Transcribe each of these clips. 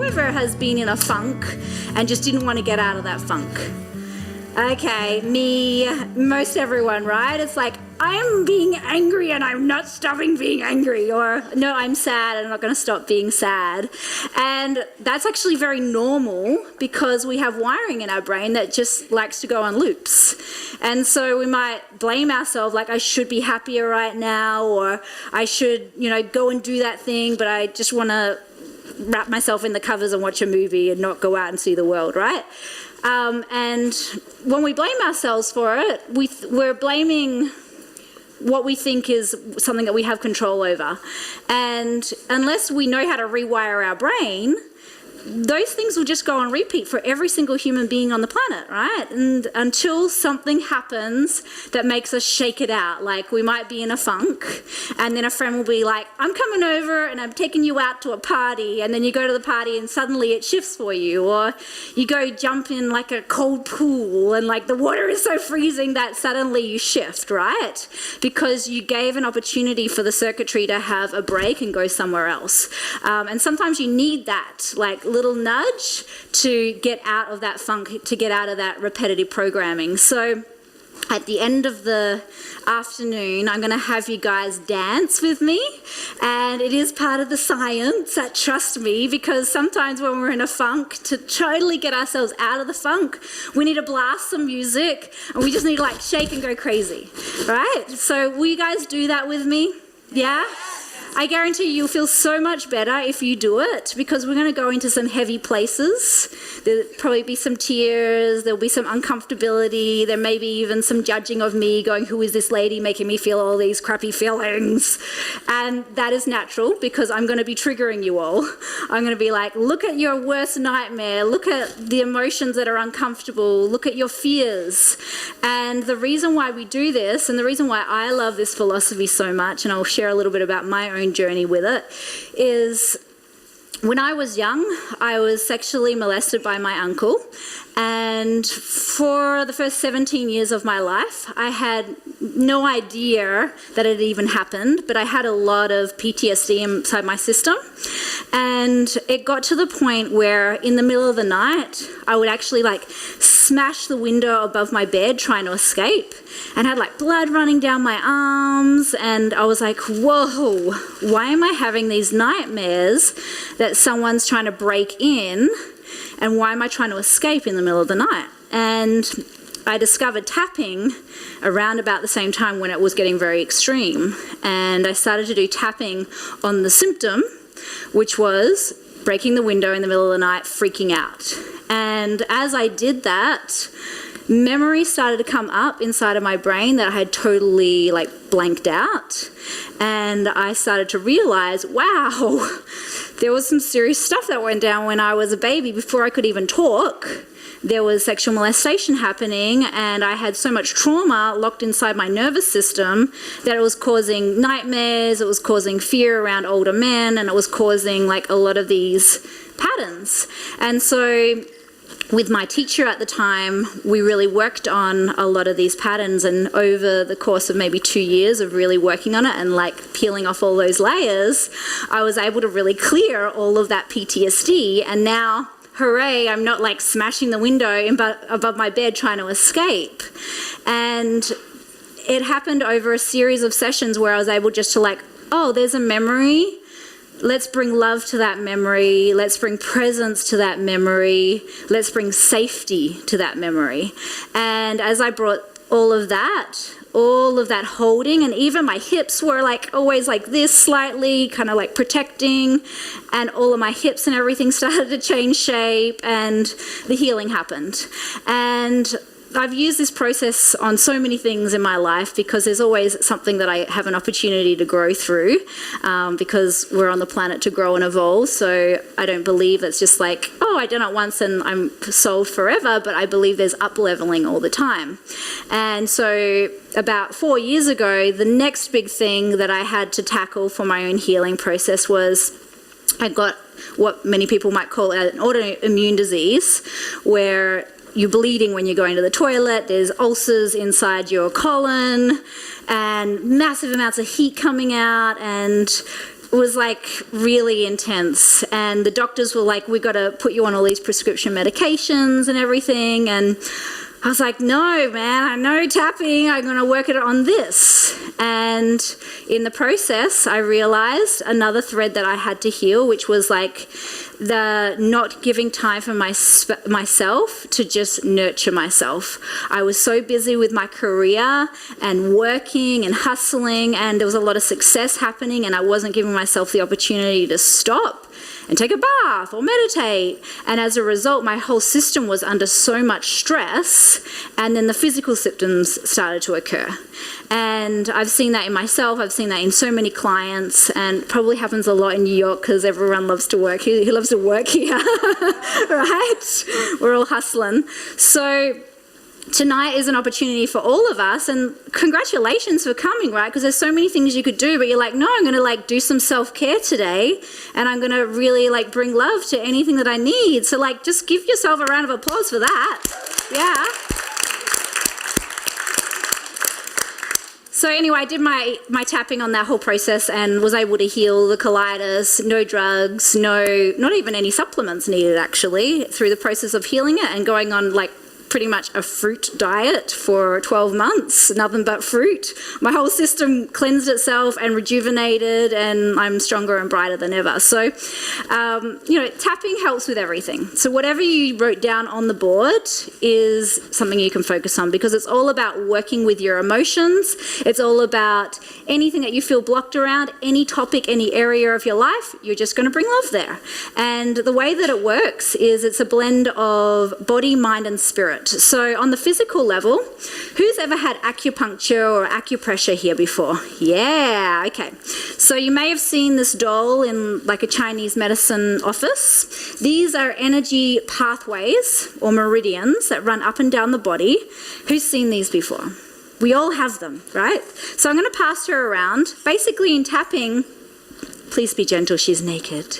Whoever has been in a funk and just didn't want to get out of that funk? Okay, me, most everyone, right? It's like, I'm being angry and I'm not stopping being angry, or no, I'm sad and I'm not going to stop being sad. And that's actually very normal because we have wiring in our brain that just likes to go on loops. And so we might blame ourselves, like, I should be happier right now, or I should, go and do that thing, but I just want to wrap myself in the covers and watch a movie and not go out and see the world, right? And when we blame ourselves for it, we're blaming what we think is something that we have control over. And unless we know how to rewire our brain, those things will just go on repeat for every single human being on the planet, right? And until something happens that makes us shake it out, like we might be in a funk and then a friend will be like, I'm coming over and I'm taking you out to a party, and then you go to the party and suddenly it shifts for you, or you go jump in like a cold pool and like the water is so freezing that suddenly you shift, right? Because you gave an opportunity for the circuitry to have a break and go somewhere else. And sometimes you need that, like, little nudge to get out of that funk, to get out of that repetitive programming. So at the end of the afternoon, I'm going to have you guys dance with me, and it is part of the science, trust me, because sometimes when we're in a funk, to totally get ourselves out of the funk, we need to blast some music and we just need to like shake and go crazy, right? So will you guys do that with me? Yeah? I guarantee you'll feel so much better if you do it, because we're going to go into some heavy places. There'll probably be some tears, there'll be some uncomfortability, there may be even some judging of me, going, who is this lady making me feel all these crappy feelings? And that is natural, because I'm going to be triggering you all. I'm going to be like, look at your worst nightmare, look at the emotions that are uncomfortable, look at your fears. And the reason why we do this, and the reason why I love this philosophy so much, and I'll share a little bit about my own journey with it, is when I was young, I was sexually molested by my uncle, and for the first 17 years of my life, I had no idea that it even happened, but I had a lot of PTSD inside my system, and it got to the point where in the middle of the night, I would actually like smash the window above my bed trying to escape, and had like blood running down my arms, and I was like, whoa, why am I having these nightmares that someone's trying to break in, and why am I trying to escape in the middle of the night? And I discovered tapping around about the same time when it was getting very extreme, and I started to do tapping on the symptom, which was breaking the window in the middle of the night, freaking out. And as I did that, memories started to come up inside of my brain that I had totally like blanked out, and I started to realize, wow, there was some serious stuff that went down when I was a baby before I could even talk. There was sexual molestation happening, and I had so much trauma locked inside my nervous system that it was causing nightmares, it was causing fear around older men, and it was causing like a lot of these patterns. And so with my teacher at the time, we really worked on a lot of these patterns, and over the course of maybe 2 years of really working on it and like peeling off all those layers, I was able to really clear all of that PTSD. And now, hooray, I'm not like smashing the window above my bed trying to escape. And it happened over a series of sessions where I was able just to like, oh, there's a memory. Let's bring love to that memory. Let's bring presence to that memory. Let's bring safety to that memory. And as I brought all of that holding, and even my hips were like always like this slightly, kind of like protecting, and all of my hips and everything started to change shape, and the healing happened. And I've used this process on so many things in my life because there's always something that I have an opportunity to grow through, because we're on the planet to grow and evolve. So I don't believe it's just like, oh, I done it once and I'm solved forever, but I believe there's up-leveling all the time. And so about 4 years ago, the next big thing that I had to tackle for my own healing process was I got what many people might call an autoimmune disease, where you're bleeding when you're going to the toilet, there's ulcers inside your colon, and massive amounts of heat coming out, and was like really intense, and the doctors were like, we got to put you on all these prescription medications and everything, and I was like, no, man, I know tapping, I'm going to work it on this. And in the process, I realized another thread that I had to heal, which was like the not giving time for myself to just nurture myself. I was so busy with my career and working and hustling, and there was a lot of success happening, and I wasn't giving myself the opportunity to stop and take a bath or meditate. And as a result, my whole system was under so much stress, and then the physical symptoms started to occur. And I've seen that in myself, I've seen that in so many clients, and probably happens a lot in New York because everyone loves to work. He loves to work here, right? We're all hustling. So tonight is an opportunity for all of us, and congratulations for coming, right? Because there's so many things you could do, but you're like, no, I'm going to like do some self-care today, and I'm going to really like bring love to anything that I need. So like, just give yourself a round of applause for that. Yeah. So anyway, I did my tapping on that whole process and was able to heal the colitis, no drugs, not even any supplements needed actually, through the process of healing it and going on like pretty much a fruit diet for 12 months, nothing but fruit. My whole system cleansed itself and rejuvenated, and I'm stronger and brighter than ever. So, tapping helps with everything. So whatever you wrote down on the board is something you can focus on, because it's all about working with your emotions. It's all about anything that you feel blocked around, any topic, any area of your life, you're just going to bring love there. And the way that it works is it's a blend of body, mind, and spirit. So on the physical level, who's ever had acupuncture or acupressure here before? Yeah, okay. So you may have seen this doll in like a Chinese medicine office. These are energy pathways or meridians that run up and down the body. Who's seen these before? We all have them, right? So I'm going to pass her around. Basically in tapping, please be gentle, she's naked.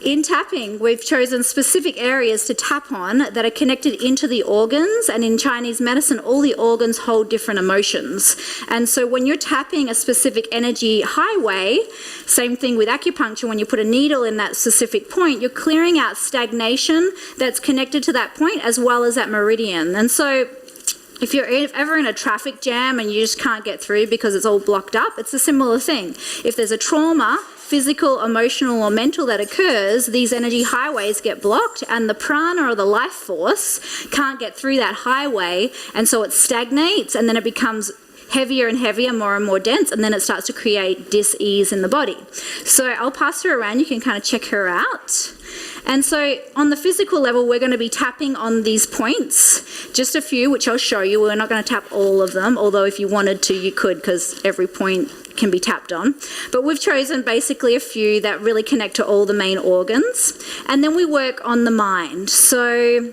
In tapping, we've chosen specific areas to tap on that are connected into the organs, and in Chinese medicine, all the organs hold different emotions. And so when you're tapping a specific energy highway, same thing with acupuncture, when you put a needle in that specific point, you're clearing out stagnation that's connected to that point as well as that meridian. And so if you're ever in a traffic jam and you just can't get through because it's all blocked up, it's a similar thing. If there's a trauma, physical, emotional, or mental that occurs, these energy highways get blocked, and the prana or the life force can't get through that highway, and so it stagnates, and then it becomes heavier and heavier, more and more dense, and then it starts to create dis-ease in the body. So I'll pass her around, you can kind of check her out. And so on the physical level, we're going to be tapping on these points, just a few, which I'll show you. We're not going to tap all of them, although if you wanted to, you could, because every point can be tapped on. But we've chosen basically a few that really connect to all the main organs. And then we work on the mind. So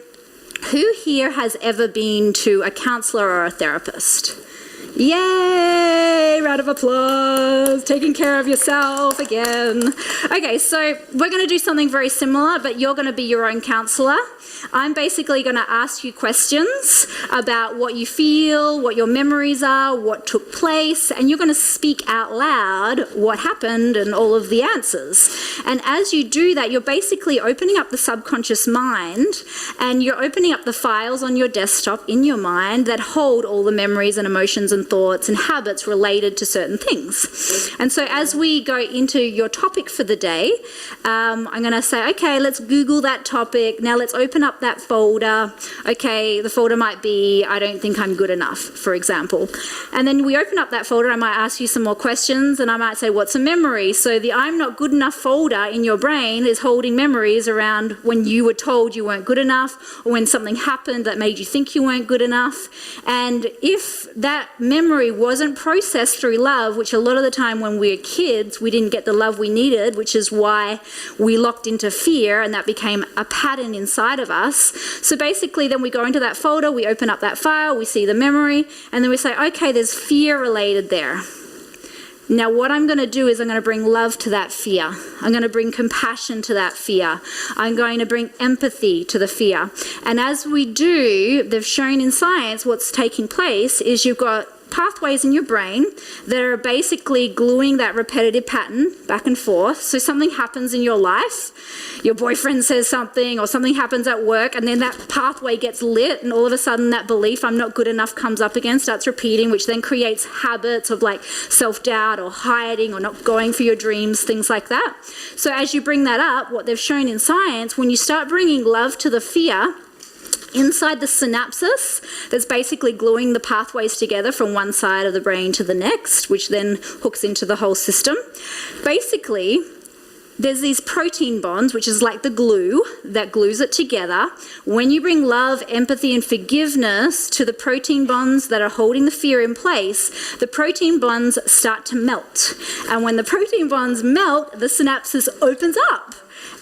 who here has ever been to a counsellor or a therapist? Yay! Round of applause. Taking care of yourself again. Okay, so we're going to do something very similar, but you're going to be your own counsellor. I'm basically going to ask you questions about what you feel, what your memories are, what took place, and you're going to speak out loud what happened and all of the answers. And as you do that, you're basically opening up the subconscious mind, and you're opening up the files on your desktop in your mind that hold all the memories and emotions and thoughts and habits related to certain things. And so as we go into your topic for the day, I'm going to say, okay, let's Google that topic. Now let's open up that folder. Okay, the folder might be, I don't think I'm good enough, for example. And then we open up that folder, I might ask you some more questions, and I might say, what's a memory? So the I'm not good enough folder in your brain is holding memories around when you were told you weren't good enough, or when something happened that made you think you weren't good enough. And if that memory wasn't processed through love, which a lot of the time when we were kids, we didn't get the love we needed, which is why we locked into fear, and that became a pattern inside of us. So basically then we go into that folder, we open up that file, we see the memory, and then we say, okay, there's fear related there. Now what I'm going to do is I'm going to bring love to that fear. I'm going to bring compassion to that fear. I'm going to bring empathy to the fear. And as we do, they've shown in science what's taking place is you've got pathways in your brain that are basically gluing that repetitive pattern back and forth. So something happens in your life, your boyfriend says something or something happens at work, and then that pathway gets lit, and all of a sudden that belief, I'm not good enough, comes up again, starts repeating, which then creates habits of like self-doubt or hiding or not going for your dreams, things like that. So as you bring that up, what they've shown in science, when you start bringing love to the fear, inside the synapses that's basically gluing the pathways together from one side of the brain to the next, which then hooks into the whole system. Basically, there's these protein bonds, which is like the glue that glues it together. When you bring love, empathy, and forgiveness to the protein bonds that are holding the fear in place, the protein bonds start to melt. And when the protein bonds melt, the synapses opens up.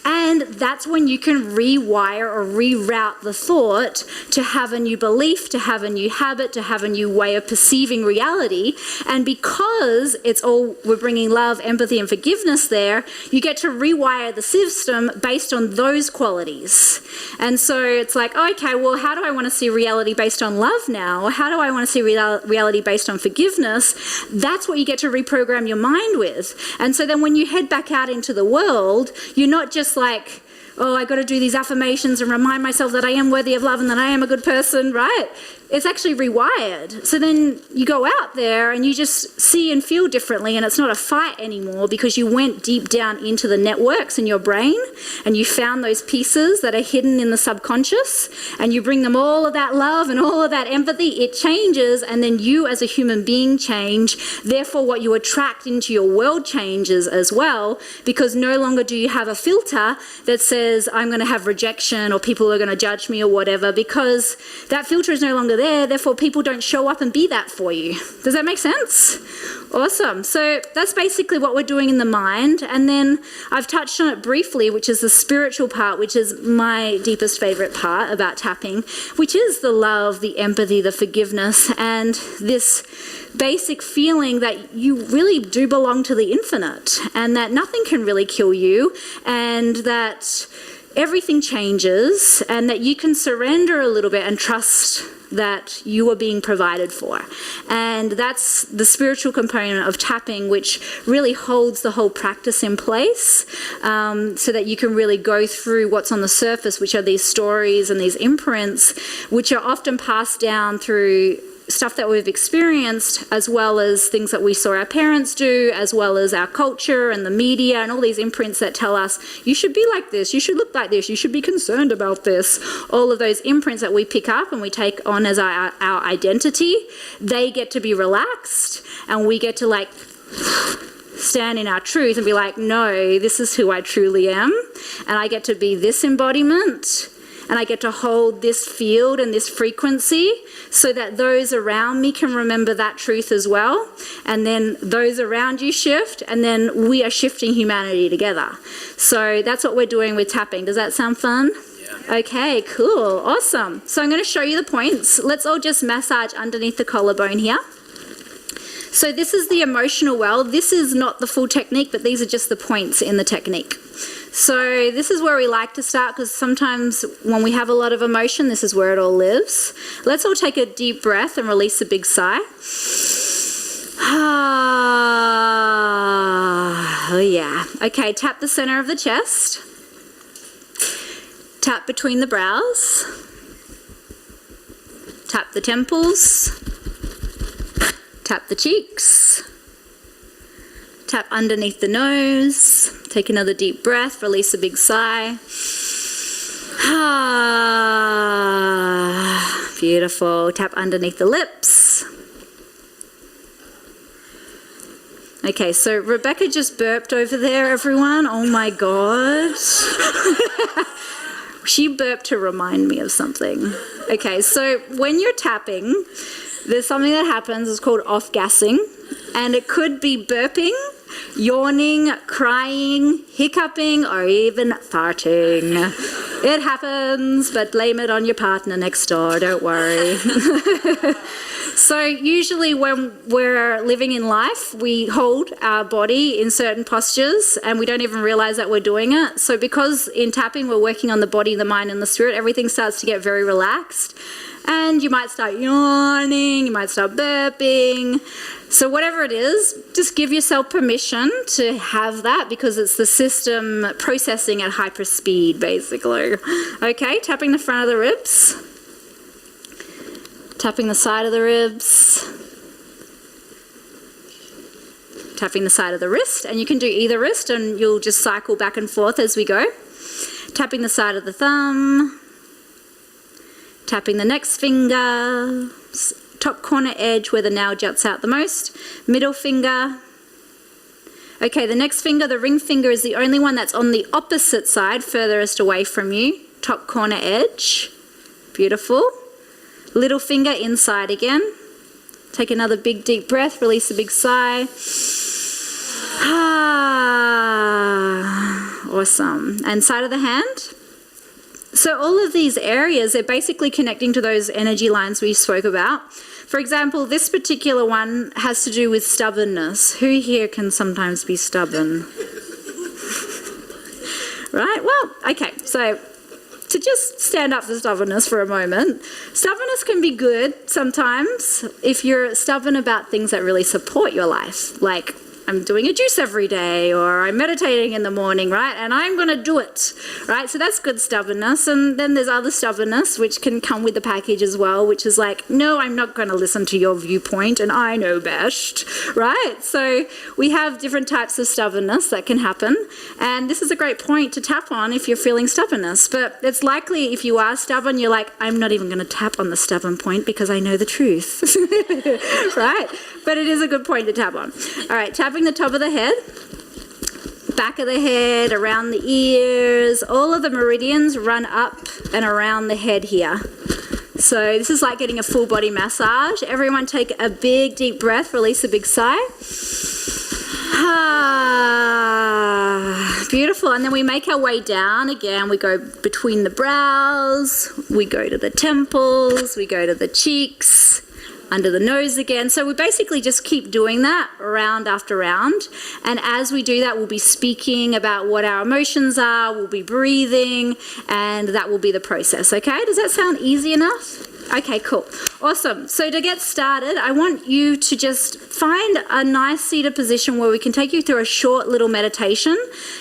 And that's when you can rewire or reroute the thought to have a new belief, to have a new habit, to have a new way of perceiving reality. And because we're bringing love, empathy, and forgiveness there, you get to rewire the system based on those qualities. And so it's like, okay, well, how do I want to see reality based on love now? Or how do I want to see reality based on forgiveness? That's what you get to reprogram your mind with. And so then when you head back out into the world, you're not just like, oh, I got to do these affirmations and remind myself that I am worthy of love and that I am a good person, right? It's actually rewired. So then you go out there and you just see and feel differently, and it's not a fight anymore because you went deep down into the networks in your brain and you found those pieces that are hidden in the subconscious, and you bring them all of that love and all of that empathy. It changes, and then you as a human being change. Therefore, what you attract into your world changes as well, because no longer do you have a filter that says, I'm going to have rejection or people are going to judge me or whatever, because that filter is no longer there, therefore people don't show up and be that for you. Does that make sense? Awesome. So that's basically what we're doing in the mind. And then I've touched on it briefly, which is the spiritual part, which is my deepest favorite part about tapping, which is the love, the empathy, the forgiveness, and this basic feeling that you really do belong to the infinite, and that nothing can really kill you, and that everything changes, and that you can surrender a little bit and trust that you are being provided for. And that's the spiritual component of tapping, which really holds the whole practice in place, so that you can really go through what's on the surface, which are these stories and these imprints, which are often passed down through stuff that we've experienced, as well as things that we saw our parents do, as well as our culture and the media and all these imprints that tell us, you should be like this, you should look like this, you should be concerned about this. All of those imprints that we pick up and we take on as our identity, they get to be relaxed, and we get to like stand in our truth and be like, no, this is who I truly am, and I get to be this embodiment, and I get to hold this field and this frequency so that those around me can remember that truth as well. And then those around you shift, and then we are shifting humanity together. So that's what we're doing with tapping. Does that sound fun? Yeah. Okay, cool, awesome. So I'm going to show you the points. Let's all just massage underneath the collarbone here. So this is the emotional well. This is not the full technique, but these are just the points in the technique. So this is where we like to start, because sometimes when we have a lot of emotion, this is where it all lives. Let's all take a deep breath and release a big sigh. Oh yeah. Okay, tap the center of the chest. Tap between the brows. Tap the temples. Tap the cheeks. Tap underneath the nose. Take another deep breath, release a big sigh. Ah, beautiful. Tap underneath the lips. Okay, so Rebecca just burped over there, everyone. Oh my God. She burped to remind me of something. Okay, so when you're tapping, there's something that happens, it's called off-gassing, and it could be burping, yawning, crying, hiccuping, or even farting. It happens, but blame it on your partner next door, don't worry. So usually when we're living in life, we hold our body in certain postures and we don't even realize that we're doing it. So because in tapping we're working on the body, the mind and the spirit, everything starts to get very relaxed. And you might start yawning, you might start burping. So whatever it is, just give yourself permission to have that because it's the system processing at hyper speed, basically. Okay, tapping the front of the ribs. Tapping the side of the ribs. Tapping the side of the wrist. And you can do either wrist and you'll just cycle back and forth as we go. Tapping the side of the thumb. Tapping the next finger. Top corner edge where the nail juts out the most. Middle finger. Okay, the next finger, the ring finger, is the only one that's on the opposite side, furthest away from you. Top corner edge. Beautiful. Little finger inside again. Take another big deep breath, release a big sigh. Ah, awesome. And side of the hand. So all of these areas, they're basically connecting to those energy lines we spoke about. For example, this particular one has to do with stubbornness. Who here can sometimes be stubborn? Right? Well, okay, so to just stand up for stubbornness for a moment. Stubbornness can be good sometimes if you're stubborn about things that really support your life, like I'm doing a juice every day, or I'm meditating in the morning, right? And I'm going to do it, right? So that's good stubbornness. And then there's other stubbornness, which can come with the package as well, which is like, no, I'm not going to listen to your viewpoint and I know best, right? So we have different types of stubbornness that can happen. And this is a great point to tap on if you're feeling stubbornness. But it's likely if you are stubborn, you're like, I'm not even going to tap on the stubborn point because I know the truth, right? But it is a good point to tap on. All right, tapping the top of the head, back of the head, around the ears. All of the meridians run up and around the head here. So this is like getting a full body massage. Everyone take a big deep breath, release a big sigh. Ah, beautiful. And then we make our way down again. We go between the brows, we go to the temples, we go to the cheeks, under the nose again. So we basically just keep doing that round after round. And as we do that, we'll be speaking about what our emotions are, we'll be breathing, and that will be the process, okay? Does that sound easy enough? Okay, cool. Awesome. So to get started, I want you to just find a nice seated position where we can take you through a short little meditation,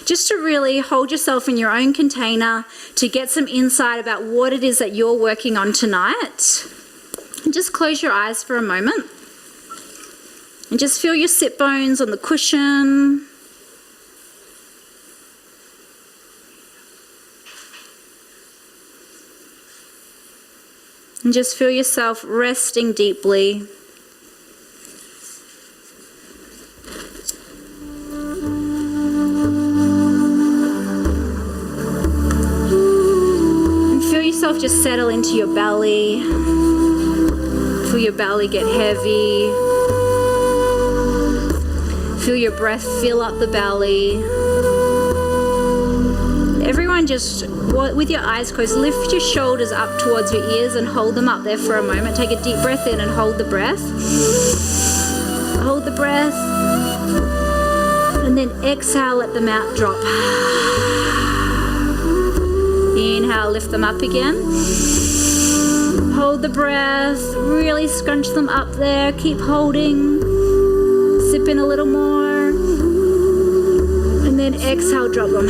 just to really hold yourself in your own container to get some insight about what it is that you're working on tonight. And just close your eyes for a moment and just feel your sit bones on the cushion. And just feel yourself resting deeply. And feel yourself just settle into your belly. Feel your belly get heavy. Feel your breath fill up the belly. Everyone just, with your eyes closed, lift your shoulders up towards your ears and hold them up there for a moment. Take a deep breath in and hold the breath. Hold the breath. And then exhale, let them out, drop. Inhale, lift them up again. Hold the breath, really scrunch them up there, keep holding, sip in a little more, and then exhale, drop them.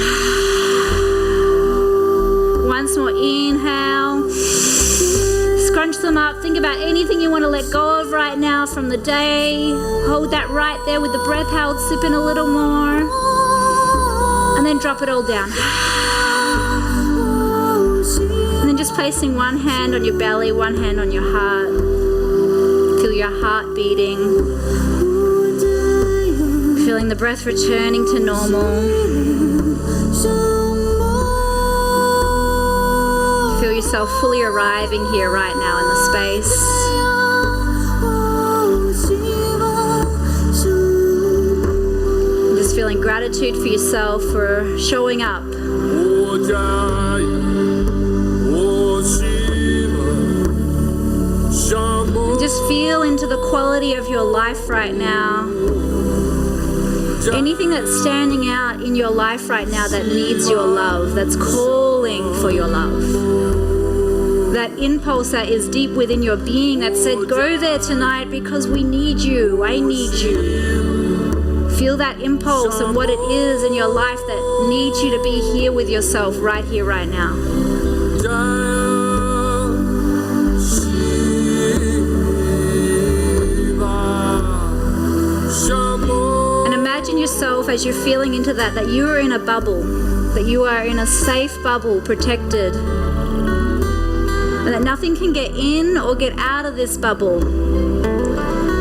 Once more, inhale, scrunch them up, think about anything you want to let go of right now from the day, hold that right there with the breath held, sip in a little more, and then drop it all down. Just placing one hand on your belly, one hand on your heart. Feel your heart beating. Feeling the breath returning to normal. Feel yourself fully arriving here right now in the space. Just feeling gratitude for yourself for showing up. Just feel into the quality of your life right now. Anything that's standing out in your life right now that needs your love, that's calling for your love. that impulse that is deep within your being that said, go there tonight because we need you, I need you. Feel that impulse and what it is in your life that needs you to be here with yourself right here, right now. And imagine yourself as you're feeling into that you are in a bubble, that you are in a safe bubble, protected, and that nothing can get in or get out of this bubble,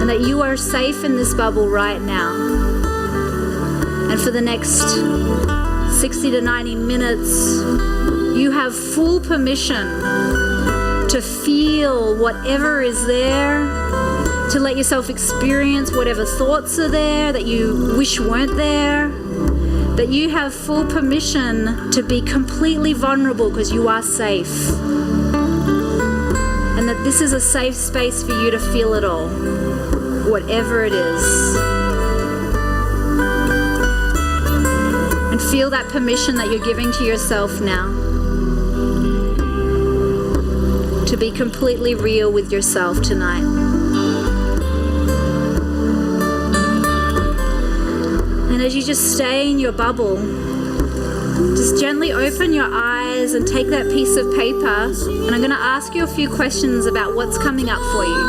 and that you are safe in this bubble right now. And for the next 60 to 90 minutes, you have full permission to feel whatever is there, to let yourself experience whatever thoughts are there that you wish weren't there, that you have full permission to be completely vulnerable because you are safe. And that this is a safe space for you to feel it all, whatever it is. And feel that permission that you're giving to yourself now to be completely real with yourself tonight. And as you just stay in your bubble, just gently open your eyes and take that piece of paper, and I'm going to ask you a few questions about what's coming up for you.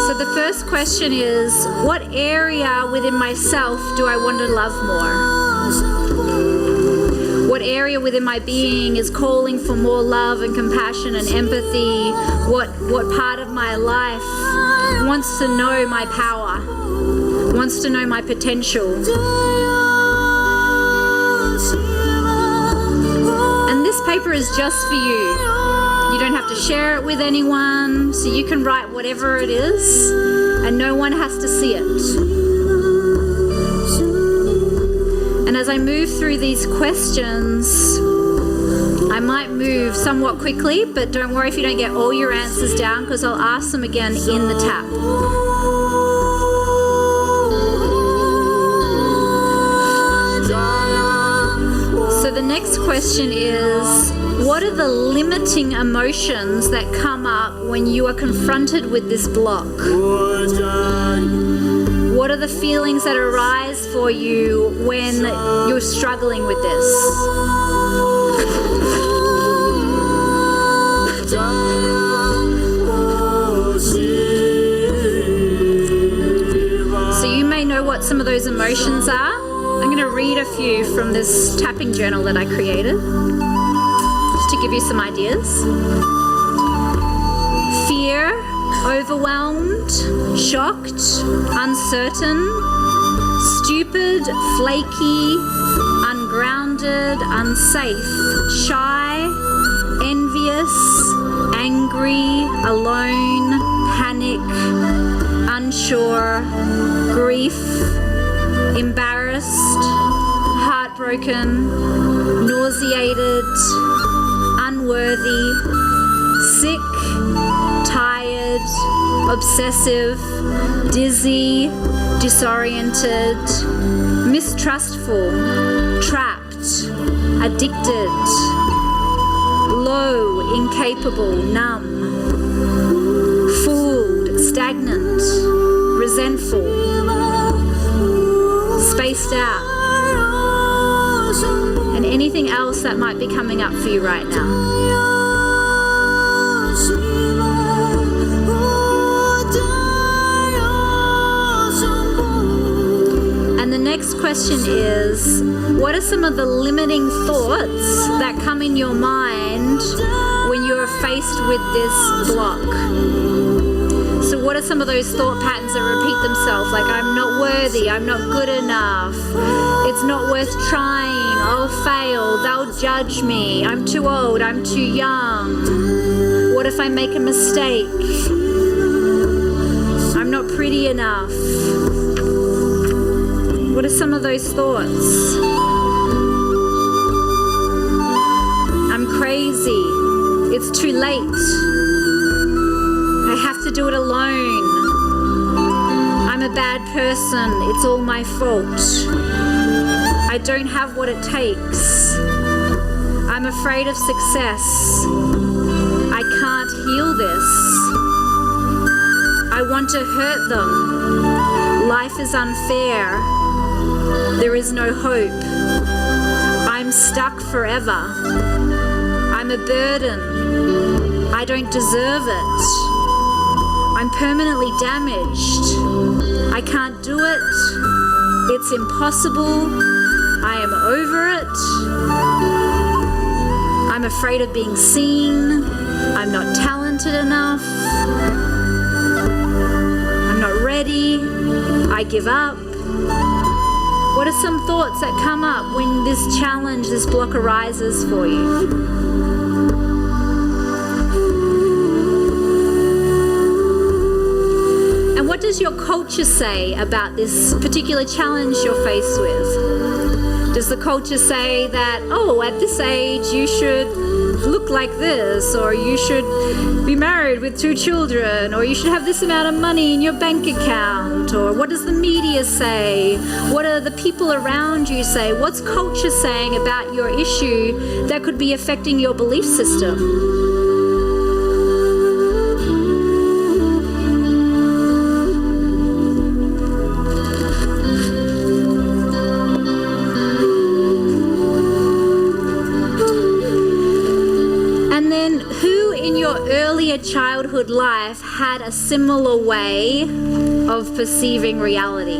So the first question is, what area within myself do I want to love more? What area within my being is calling for more love and compassion and empathy? What part of my life wants to know my power, wants to know my potential? And this paper is just for you. You don't have to share it with anyone, so you can write whatever it is, and no one has to see it. And as I move through these questions, I might move somewhat quickly, but don't worry if you don't get all your answers down, because I'll ask them again in the tap. So the next question is, what are the limiting emotions that come up when you are confronted with this block? What are the feelings that arise for you when you're struggling with this? So you may know what some of those emotions are. I'm going to read a few from this tapping journal that I created, just to give you some ideas. Fear, overwhelmed, shocked, uncertain, stupid, flaky, ungrounded, unsafe, shy, envious, angry, alone, panic, unsure, grief, embarrassed, heartbroken, nauseated, unworthy, sick, tired, obsessive, dizzy, disoriented, mistrustful, trapped, addicted, low, incapable, numb, fooled, stagnant, resentful, spaced out, and anything else that might be coming up for you right now. And the next question is, what are some of the limiting thoughts that come in your mind when you're faced with this block? So what are some of those thought patterns that repeat themselves? Like, I'm not worthy, I'm not good enough, it's not worth trying, I'll fail, they'll judge me, I'm too old, I'm too young, what if I make a mistake, I'm not pretty enough? What are some of those thoughts? I'm crazy, it's too late, I have to do it alone, I'm a bad person, it's all my fault, I don't have what it takes. I'm afraid of success. I can't heal this. I want to hurt them. Life is unfair. There is no hope. I'm stuck forever. I'm a burden. I don't deserve it. I'm permanently damaged. I can't do it. It's impossible. I am over it. I'm afraid of being seen. I'm not talented enough. I'm not ready. I give up. What are some thoughts that come up when this challenge, this block arises for you? And what does your culture say about this particular challenge you're faced with? Does the culture say that, oh, at this age you should look like this, or you should be married with 2 children, or you should have this amount of money in your bank account? Or what does the media say? What are the people around you say? What's culture saying about your issue that could be affecting your belief system? Childhood life had a similar way of perceiving reality?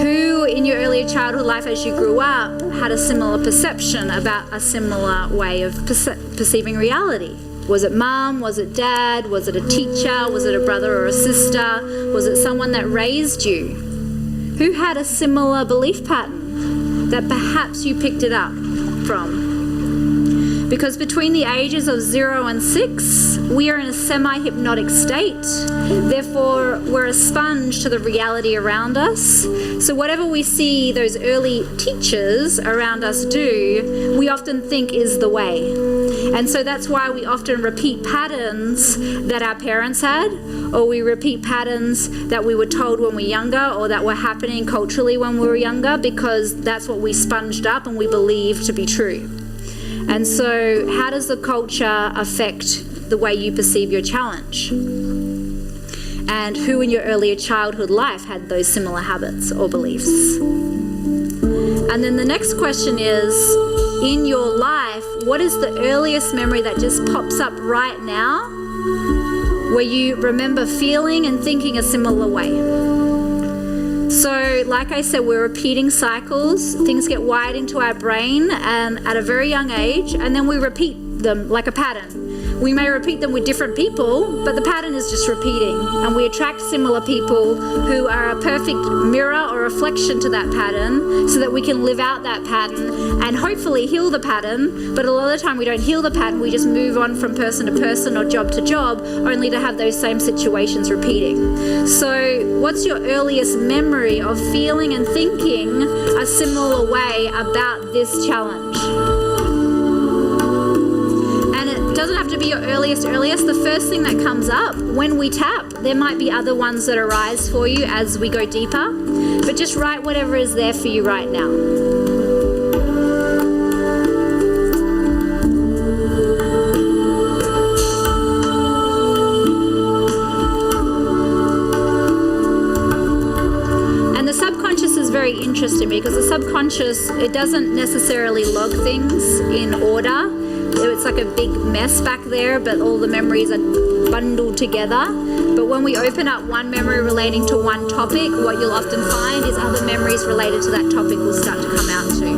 Who in your earlier childhood life as you grew up had a similar perception about a similar way of perceiving reality? Was it mom? Was it dad? Was it a teacher? Was it a brother or a sister? Was it someone that raised you? Who had a similar belief pattern that perhaps you picked it up from? Because between the ages of 0 and 6, we are in a semi-hypnotic state. Therefore, we're a sponge to the reality around us. So whatever we see those early teachers around us do, we often think is the way. And so that's why we often repeat patterns that our parents had, or we repeat patterns that we were told when we were younger, or that were happening culturally when we were younger, because that's what we sponged up and we believe to be true. And so how does the culture affect the way you perceive your challenge? And who in your earlier childhood life had those similar habits or beliefs? And then the next question is, in your life, what is the earliest memory that just pops up right now where you remember feeling and thinking a similar way? So, like I said, we're repeating cycles. Things get wired into our brain and at a very young age, and then we repeat them like a pattern. We may repeat them with different people, but the pattern is just repeating. And we attract similar people who are a perfect mirror or reflection to that pattern, so that we can live out that pattern and hopefully heal the pattern. But a lot of the time we don't heal the pattern, we just move on from person to person or job to job, only to have those same situations repeating. So what's your earliest memory of feeling and thinking a similar way about this challenge? Doesn't have to be your earliest. The first thing that comes up when we tap, there might be other ones that arise for you as we go deeper, but just write whatever is there for you right now. And the subconscious is very interesting, because the subconscious, it doesn't necessarily log things in order. It's like a big mess back there, but all the memories are bundled together. But when we open up one memory relating to one topic, what you'll often find is other memories related to that topic will start to come out too.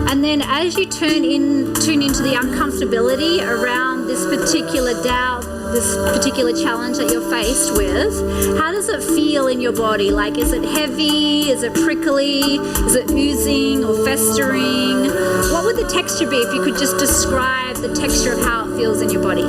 And then as you tune into the uncomfortability around this particular doubt, this particular challenge that you're faced with, how does it feel in your body? Like, is it heavy? Is it prickly? Is it oozing or festering? What would the texture be if you could just describe the texture of how it feels in your body?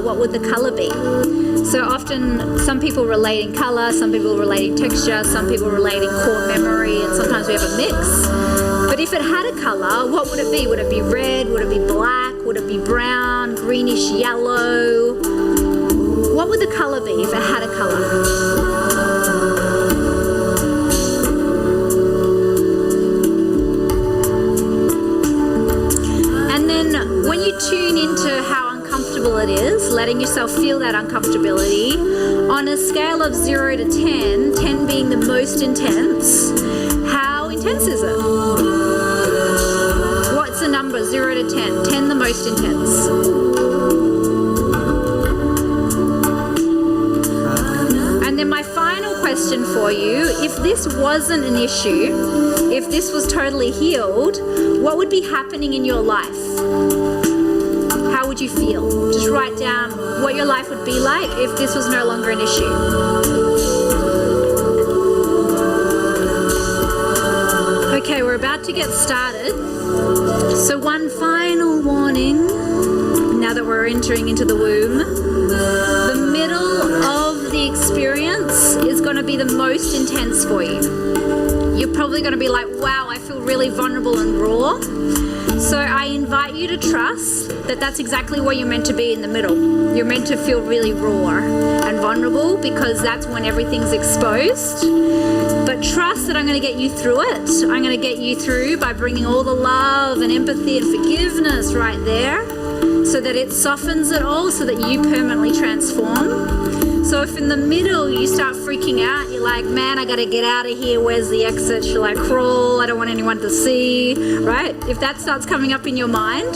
What would the color be? So often some people relate in color, some people relate in texture, some people relate in core memory, and sometimes we have a mix. But if it had a color, what would it be? Would it be red? Would it be black? Would it be brown, greenish yellow? What would the color be if it had a color? Tune into how uncomfortable it is, letting yourself feel that uncomfortability. On a scale of 0 to 10, 10 being the most intense, how intense is it? What's the number, 0 to 10? 10 the most intense. And then my final question for you, if this wasn't an issue, if this was totally healed, what would be happening in your life? How would you feel? Just write down what your life would be like if this was no longer an issue. Okay, we're about to get started. So one final warning, now that we're entering into the womb. The middle of the experience is going to be the most intense for you. You're probably going to be like, wow, I feel really vulnerable and raw. So I invite you to trust that that's exactly where you're meant to be, in the middle. You're meant to feel really raw and vulnerable because that's when everything's exposed. But trust that I'm going to get you through it. I'm going to get you through by bringing all the love and empathy and forgiveness right there so that it softens it all so that you permanently transform. So if in the middle you start freaking out, you're like, man, I got to get out of here. Where's the exit? Shall I crawl? I don't want anyone to see, right? If that starts coming up in your mind,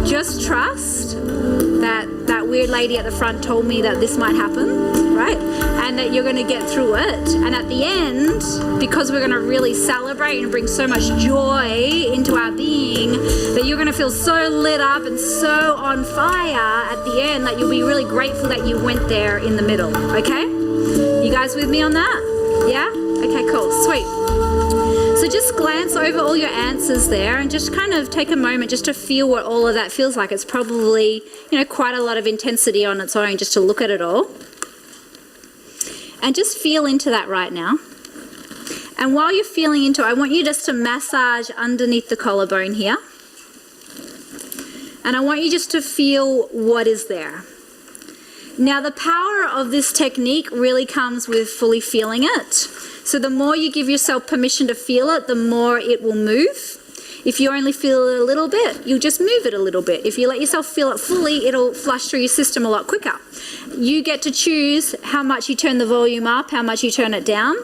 just trust that that weird lady at the front told me that this might happen, right? And that you're going to get through it. And at the end, because we're going to really celebrate and bring so much joy into our being, that you're going to feel so lit up and so on fire at the end that you'll be really grateful that you went there in the middle, okay? You guys with me on that? Yeah? Okay, cool, sweet. So just glance over all your answers there and just kind of take a moment just to feel what all of that feels like. It's probably, quite a lot of intensity on its own just to look at it all. And just feel into that right now. And while you're feeling into it, I want you just to massage underneath the collarbone here. And I want you just to feel what is there. Now, the power of this technique really comes with fully feeling it. So the more you give yourself permission to feel it, the more it will move. If you only feel it a little bit, you'll just move it a little bit. If you let yourself feel it fully, it'll flush through your system a lot quicker. You get to choose how much you turn the volume up, how much you turn it down.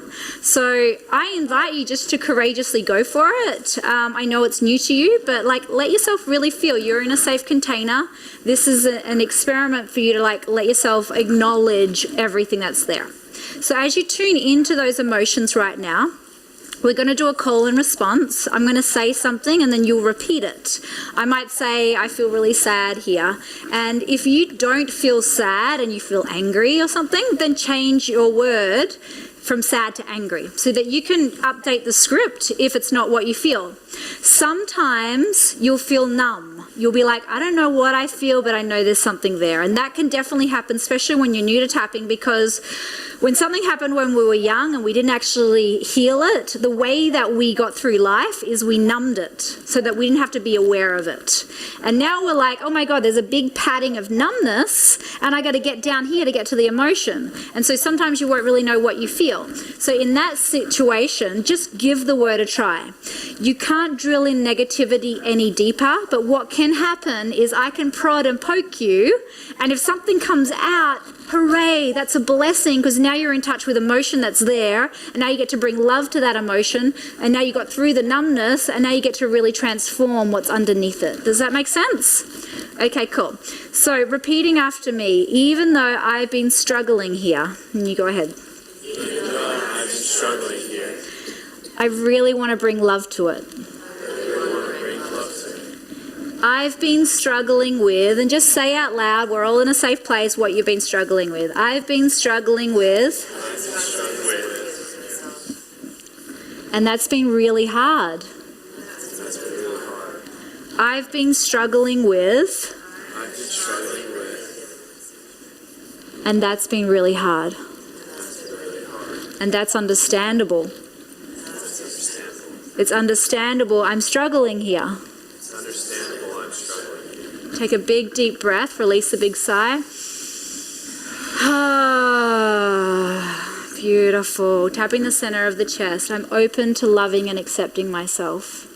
So I invite you just to courageously go for it. I know it's new to you, but let yourself really feel. You're in a safe container. This is an experiment for you to let yourself acknowledge everything that's there. So as you tune into those emotions right now, we're going to do a call and response. I'm going to say something and then you'll repeat it. I might say, I feel really sad here. And if you don't feel sad and you feel angry or something, then change your word from sad to angry so that you can update the script if it's not what you feel. Sometimes you'll feel numb. You'll be like, I don't know what I feel, but I know there's something there. And that can definitely happen, especially when you're new to tapping, because when something happened when we were young and we didn't actually heal it, the way that we got through life is we numbed it so that we didn't have to be aware of it. And now we're like, oh my God, there's a big padding of numbness and I got to get down here to get to the emotion. And so sometimes you won't really know what you feel. So in that situation, just give the word a try. You can't drill in negativity any deeper, but what can happen is I can prod and poke you, and if something comes out, hooray, that's a blessing, because now you're in touch with emotion that's there, and now you get to bring love to that emotion, and now you got through the numbness, and now you get to really transform what's underneath it. Does that make sense? Okay, cool. So repeating after me, even though I've been struggling here, and you go ahead. Even though I've been struggling here, I really want to bring love to it. I've been struggling with, and just say out loud, we're all in a safe place, what you've been struggling with. I've been struggling with, and that's been really hard. I've been struggling with, And that's been really hard. And that's understandable. It's understandable I'm struggling here. It's understandable I'm struggling here. Take a big deep breath, release a big sigh. Beautiful. Tapping the center of the chest. I'm open to loving and accepting myself.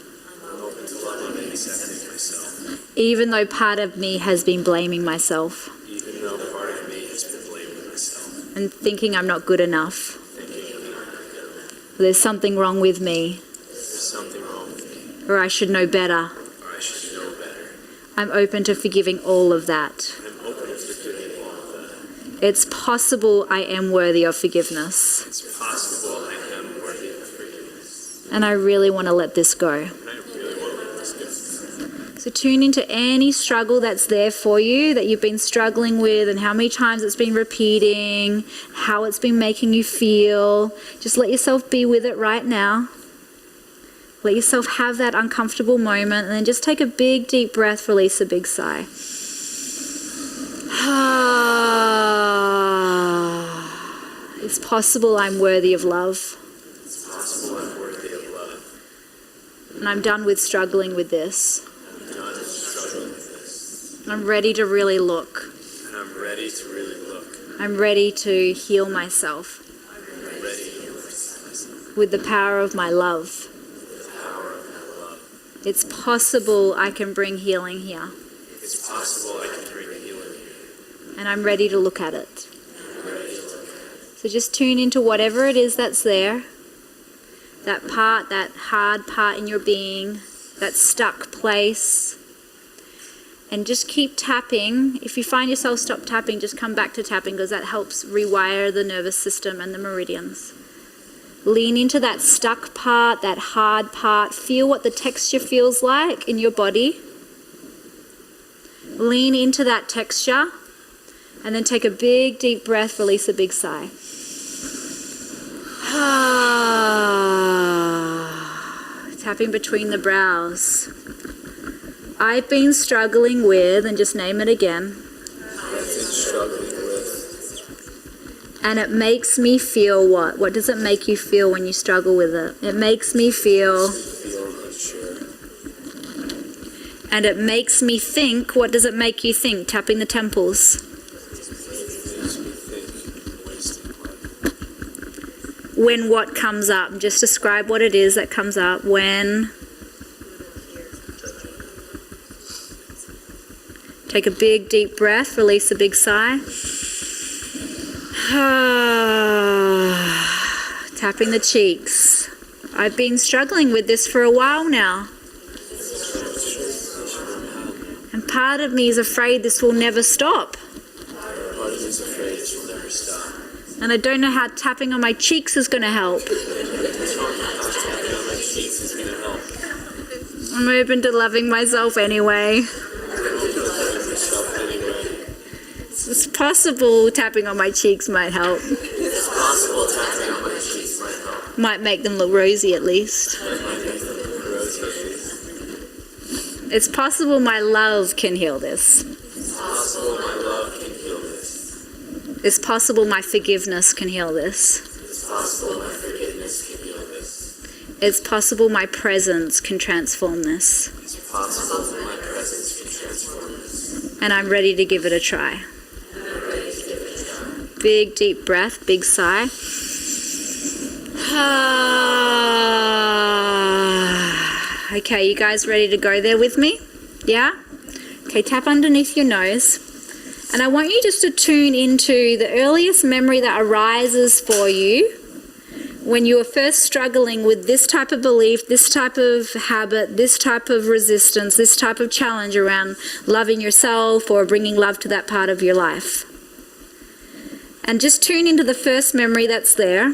I'm open to loving and accepting myself. Even though part of me has been blaming myself. Even though part of me has been blaming myself. And thinking I'm not good enough. Thinking I'm not good enough. There's something wrong with me. There's something wrong with me. Or I should know better. Or I should know better. I'm open to forgiving all of that. I'm open to forgiving all of that. It's possible I am worthy of forgiveness. It's possible I am worthy of forgiveness. And I really want to let this go. And I really want to let this go. So tune into any struggle that's there for you, that you've been struggling with, and how many times it's been repeating, how it's been making you feel. Just let yourself be with it right now. Let yourself have that uncomfortable moment, and then just take a big deep breath, release a big sigh. It's possible I'm worthy of love. It's possible I'm worthy of love. And I'm done with struggling with this. I'm done struggling with this. I'm ready to really look. And I'm ready to really look. I'm ready to heal myself I'm ready to heal myself. with the power of my love. With the power of my love. It's possible I can bring healing here. It's possible I can bring healing here. And I'm ready to look at it. I'm ready to look at it. So just tune into whatever it is that's there. That part, that hard part in your being, that stuck place. And just keep tapping. If you find yourself stop tapping, just come back to tapping, because that helps rewire the nervous system and the meridians. Lean into that stuck part, that hard part. Feel what the texture feels like in your body. Lean into that texture. And then take a big deep breath, release a big sigh. Tapping between the brows. I've been struggling with, and just name it again. I've been struggling with. And it makes me feel what? What does it make you feel when you struggle with it? It makes me feel. Feel unsure. And it makes me think. What does it make you think? Tapping the temples. It makes me think I'm wasting life. When what comes up? Just describe what it is that comes up when. Take a big deep breath, release a big sigh. Tapping the cheeks. I've been struggling with this for a while now. And part of me is afraid this will never stop. Part of me is afraid this will never stop. And I don't know how tapping on my cheeks is going to help. Tapping on my cheeks is going to help. I'm open to loving myself anyway. It's possible tapping on my cheeks might help. It's possible tapping on my cheeks might help. Might make them look rosy at least. It's possible my love can heal this. It's possible my love can heal this. It's possible my forgiveness can heal this. It's possible my forgiveness can heal this. It's possible my presence can transform this. It's possible my presence can transform this. And I'm ready to give it a try. Big deep breath, big sigh. Okay, you guys ready to go there with me? Yeah? Okay, tap underneath your nose. And I want you just to tune into the earliest memory that arises for you when you were first struggling with this type of belief, this type of habit, this type of resistance, this type of challenge around loving yourself or bringing love to that part of your life. And just tune into the first memory that's there.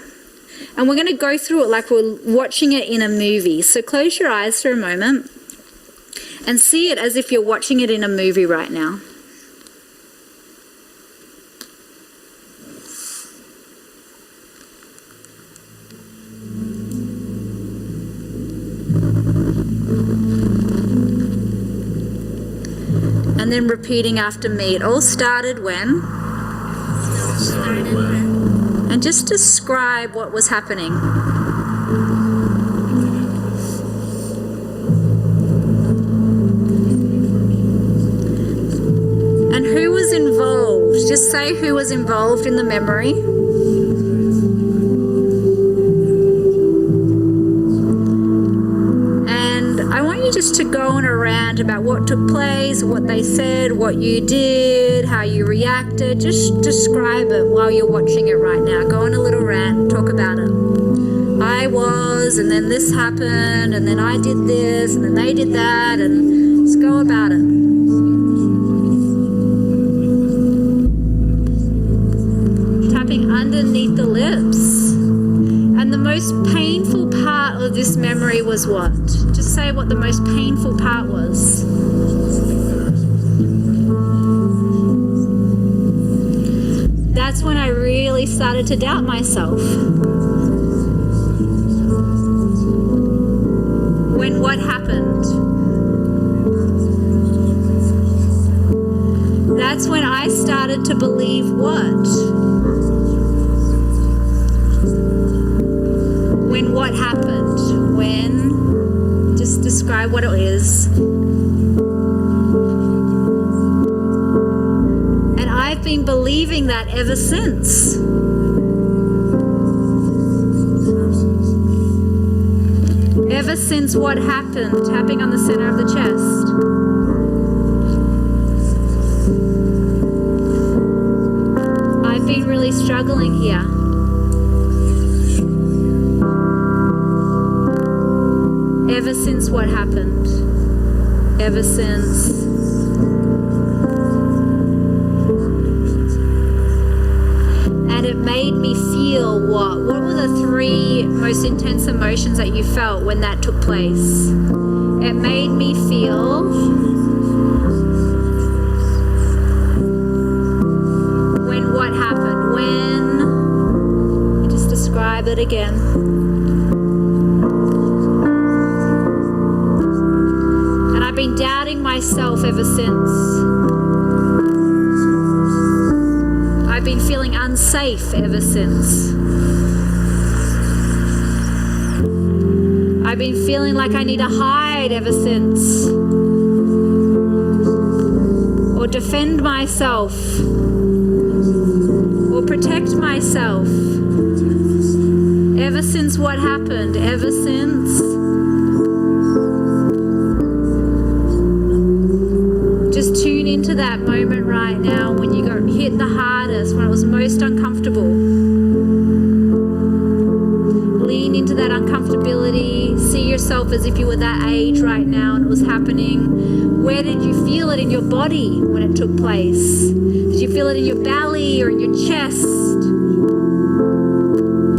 And we're going to go through it like we're watching it in a movie. So close your eyes for a moment and see it as if you're watching it in a movie right now. And then repeating after me. It all started when? And just describe what was happening. And who was involved? Just say who was involved in the memory. Just to go on around about what took place, what they said, what you did, how you reacted. Just describe it while you're watching it right now. Go on a little rant, talk about it. I was, and then this happened, and then I did this, and then they did that, and just go about it. Tapping underneath the lips. And the most painful part of this memory was what? Just say what the most painful part was. That's when I really started to doubt myself. When what happened? That's when I started to believe what? When what happened? When? Just describe what it is. And I've been believing that ever since. Ever since what happened? Tapping on the center of the chest. I've been really struggling here. Ever since what happened? Ever since. And it made me feel what? What were the three most intense emotions that you felt when that took place? It made me feel when what happened? When? You just describe it again. Been doubting myself ever since. I've been feeling unsafe ever since. I've been feeling like I need to hide ever since. Or defend myself. Or protect myself. Ever since what happened? Ever since. Just tune into that moment right now when you got hit the hardest, when it was most uncomfortable. Lean into that uncomfortability. See yourself as if you were that age right now and it was happening. Where did you feel it in your body when it took place? Did you feel it in your belly or in your chest?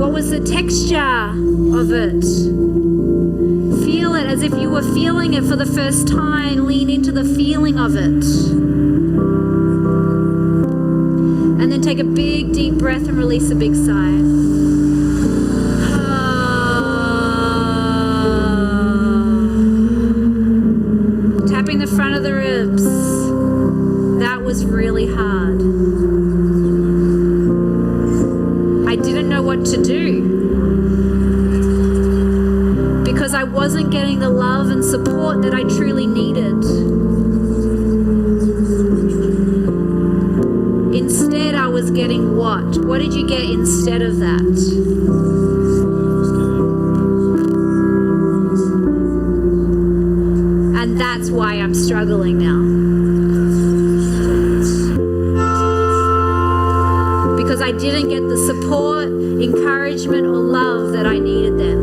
What was the texture of it? Feel it as if you were feeling it for the first time. Lean into the feeling of it. And then take a big deep breath and release a big sigh. Tapping the front of the ribs. That was really hard. I didn't know what to do. Because I wasn't getting the love and support that I truly needed. Instead, I was getting what? What did you get instead of that? And that's why I'm struggling now. Because I didn't get the support, encouragement, or love that I needed then.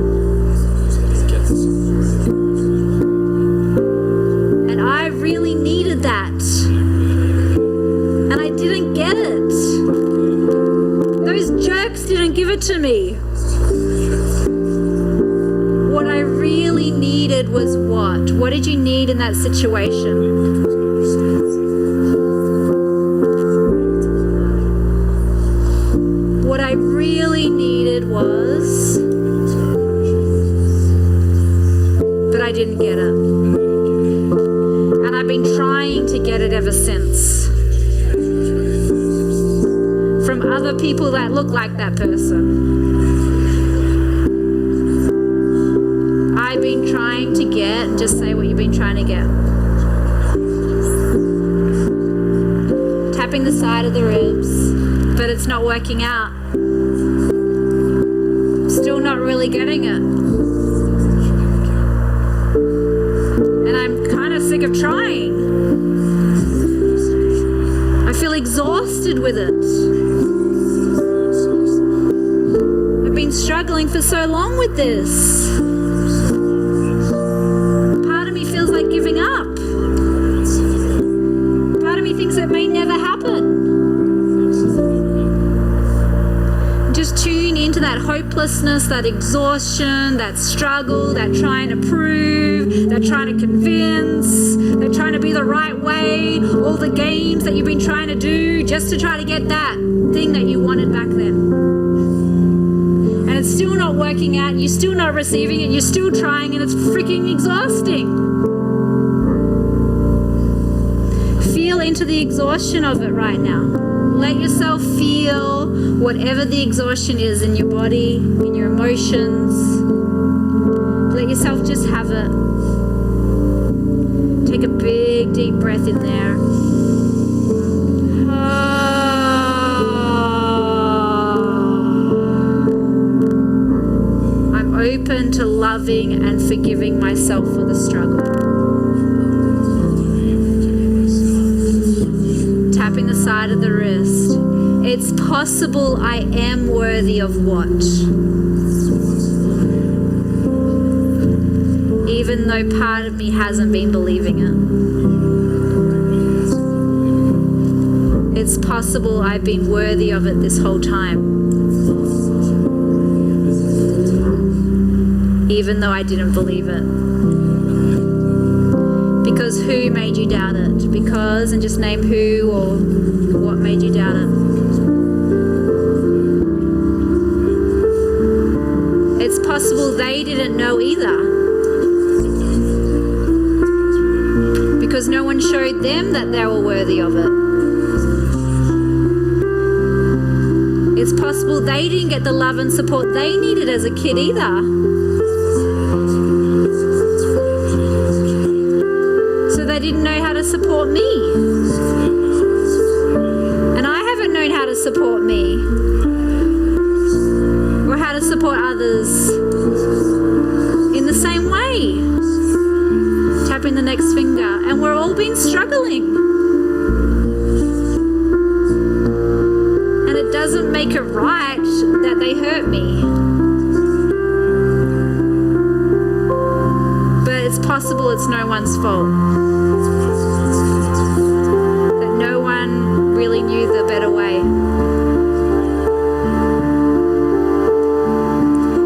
And I really needed that. And I didn't get it. Those jerks didn't give it to me. What I really needed was what? What did you need in that situation? What I really needed was, but I didn't get it. And I've been trying to get it ever since. From other other people that look like that person. I've been trying to get, just say what you've been trying to get. Tapping the side of the ribs, but it's not working out. Still not really getting it. And I'm kind of sick of trying. I feel exhausted with it. I've been struggling for so long with this. Part of me feels like giving up. Part of me thinks it may never happen. Just tune into that hopelessness, that exhaustion, that struggle, that trying to prove, that trying to convince, that trying to be the right way, all the games that you've been trying to do just to try to get that thing that you wanted back then. And it's still not working out, you're still not receiving it, you're still trying, and it's freaking exhausting. Feel into the exhaustion of it right now. Let yourself feel whatever the exhaustion is in your body, in your emotions. Let yourself just have it. Take a big, deep breath in there. I'm open to loving and forgiving myself for the struggle. Tapping the side of the wrist. It's possible I am worthy of what? Even though part of me hasn't been believing it. It's possible I've been worthy of it this whole time. Even though I didn't believe it. Because who made you doubt it? Because, and just name who or what made you doubt it. It's possible they didn't know either. Because no one showed them that they were worthy of it. It's possible they didn't get the love and support they needed as a kid either. They didn't know how to support me. And I haven't known how to support me. Or how to support others in the same way. Tapping the next finger. And we're all been struggling. And it doesn't make it right that they hurt me. But it's possible it's no one's fault. Really knew the better way.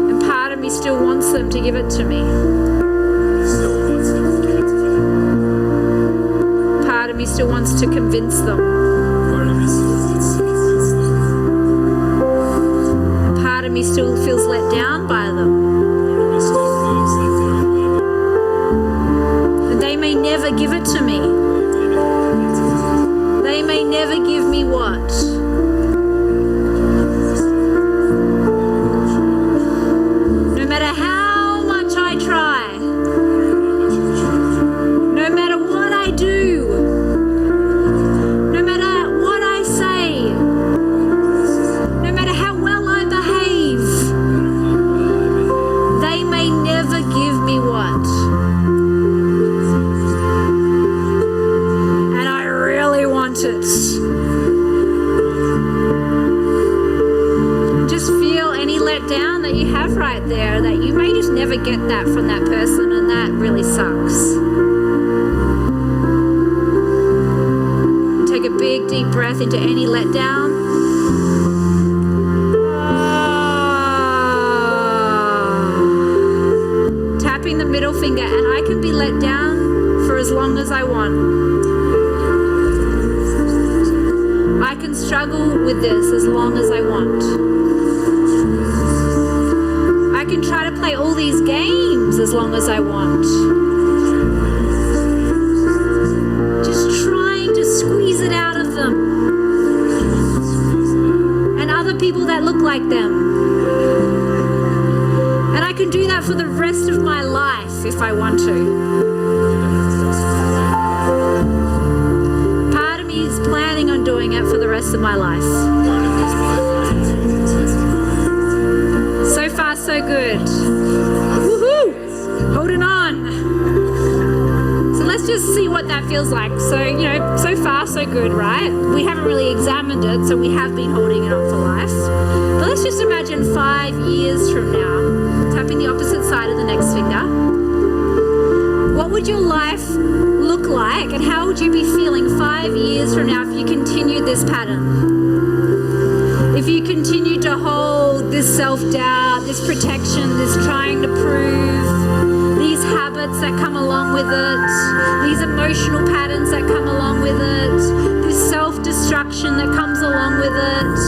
And part of me still wants them to give it to me. Part of me still wants to convince them. And part of me still feels let down by them. And they may never give it to me. They may never give me what? No matter how much I try, no matter what I do, no matter what I say, no matter how well I behave, they may never give me what? It. Just feel any letdown that you have right there, that you may just never get that from that person, and that really sucks. Take a big deep breath into any letdown. Tapping the middle finger, and I can be let down for as long as I want. I can struggle with this as long as I want. I can try to play all these games as long as I want. Just trying to squeeze it out of them. And if I want to. Part of me is planning on doing it for the rest of my life. So far, so good. Woohoo! Holding on. So let's just see what that feels like. So, so far, so good, right? We haven't really examined it, so we have been holding it on for life. But let's just imagine 5 years from now, tapping the opposite side of the next finger. What would your life look like, and how would you be feeling 5 years from now if you continued this pattern? If you continue to hold this self-doubt, this protection, this trying to prove, these habits that come along with it, these emotional patterns that come along with it, this self-destruction that comes along with it.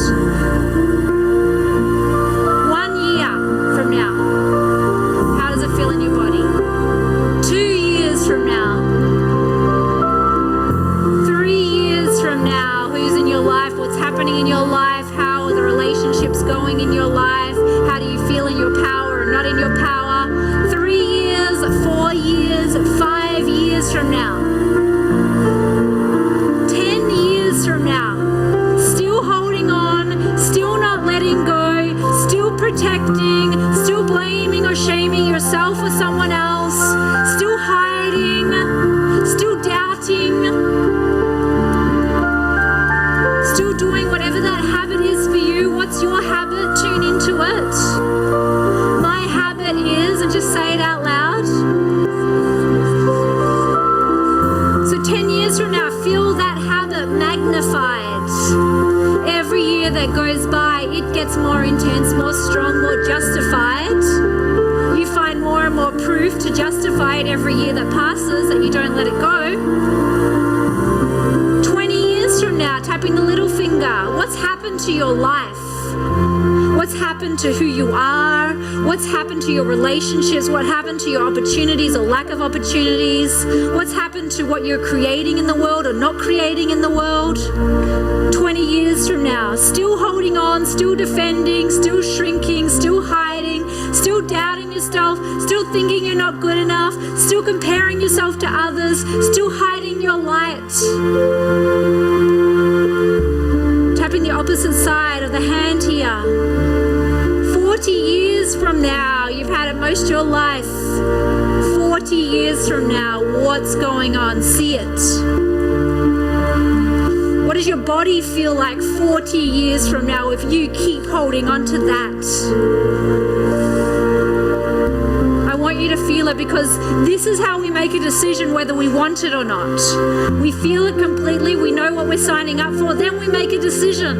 1 year from now, how does it feel in your body? 2 years from now, 3 years from now, who's in your life, what's happening in your life, how are the relationships going in your life, how do you feel in your power or not in your power? 3 years, 4 years, 5 years from now, 10 years from now, still holding on, still not letting go, still protecting, still blaming or shaming yourself or someone else, still hiding, still doubting, still doing whatever that habit is for you. What's your habit? Tune into it. My habit is, and just say it out loud. So 10 years from now, feel that habit magnified. Every year that goes by, it gets more intense, more strong, more justified. You find more and more proof to justify it every year that passes, that you don't let it go. 20 years from now, tapping the little finger, what's happened to your life? What's happened to who you are? What's happened to your relationships? What happened to your opportunities or lack of opportunities? What's happened to what you're creating in the world or not creating in the world? 20 years from now, still holding on, still defending, still shrinking, still hiding, still doubting yourself, still thinking you're not good enough, still comparing yourself to others, still hiding your light. Tapping the opposite side of the hand here. 40 years from now, you've had it most of your life. 40 years from now, what's going on? See it. What does your body feel like 40 years from now if you keep holding on to that? I want you to feel it, because this is how we make a decision whether we want it or not. We feel it completely, we know what we're signing up for, then we make a decision.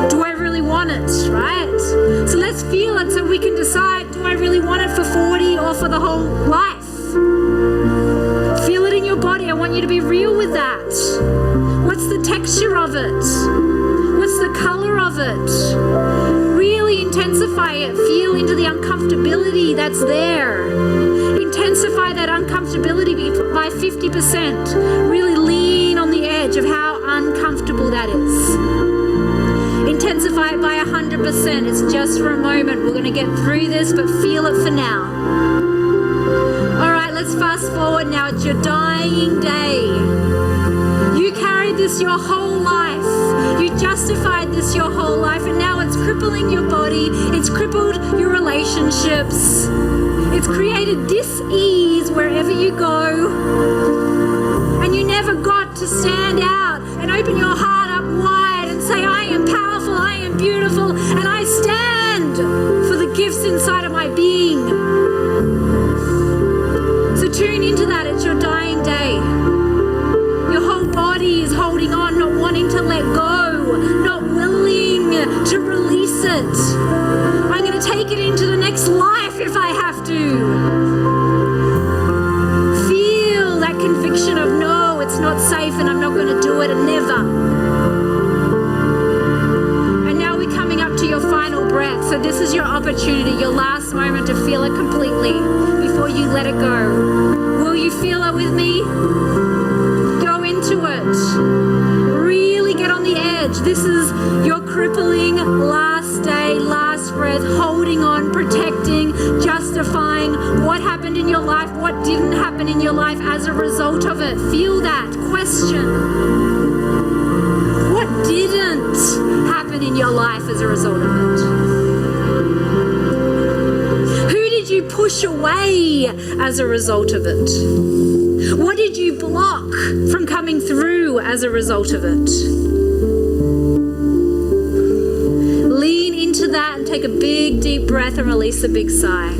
Do I really want it, right? So let's feel it so we can decide, do I really want it for 40 or for the whole life? Feel it in your body. I want you to be real with that. What's the texture of it? What's the color of it? Really intensify it. Feel into the uncomfortability that's there. Intensify that uncomfortability by 50%. Really lean on the edge of how uncomfortable that is. Intensify it by 100%. It's just for a moment. We're going to get through this, but feel it for now. All right, let's fast forward now. It's your dying day. You carried this your whole life. You justified this your whole life, and now it's crippling your body. It's crippled your relationships. It's created dis-ease wherever you go. And you never got to stand out and open your heart up wide and say, I am powerful, I am beautiful, and I stand for the gifts inside of my being. So tune into that. It's your dying day. Your whole body is holding on, not wanting to let go, not willing to release it. I'm going to take it into the next life if I have to. Feel that conviction of no, it's not safe and I'm not going to do it, and never. And now we're coming up to your final breath. So this is your opportunity, your last moment to feel it completely before you let it go. Will you feel it with me? Go into it. Really get on the edge. This is your crippling last day, last breath, holding on, protecting, justifying what happened in your life didn't happen in your life as a result of it? Feel that. Question. What didn't happen in your life as a result of it? Who did you push away as a result of it? What did you block from coming through as a result of it? Lean into that and take a big deep breath and release a big sigh.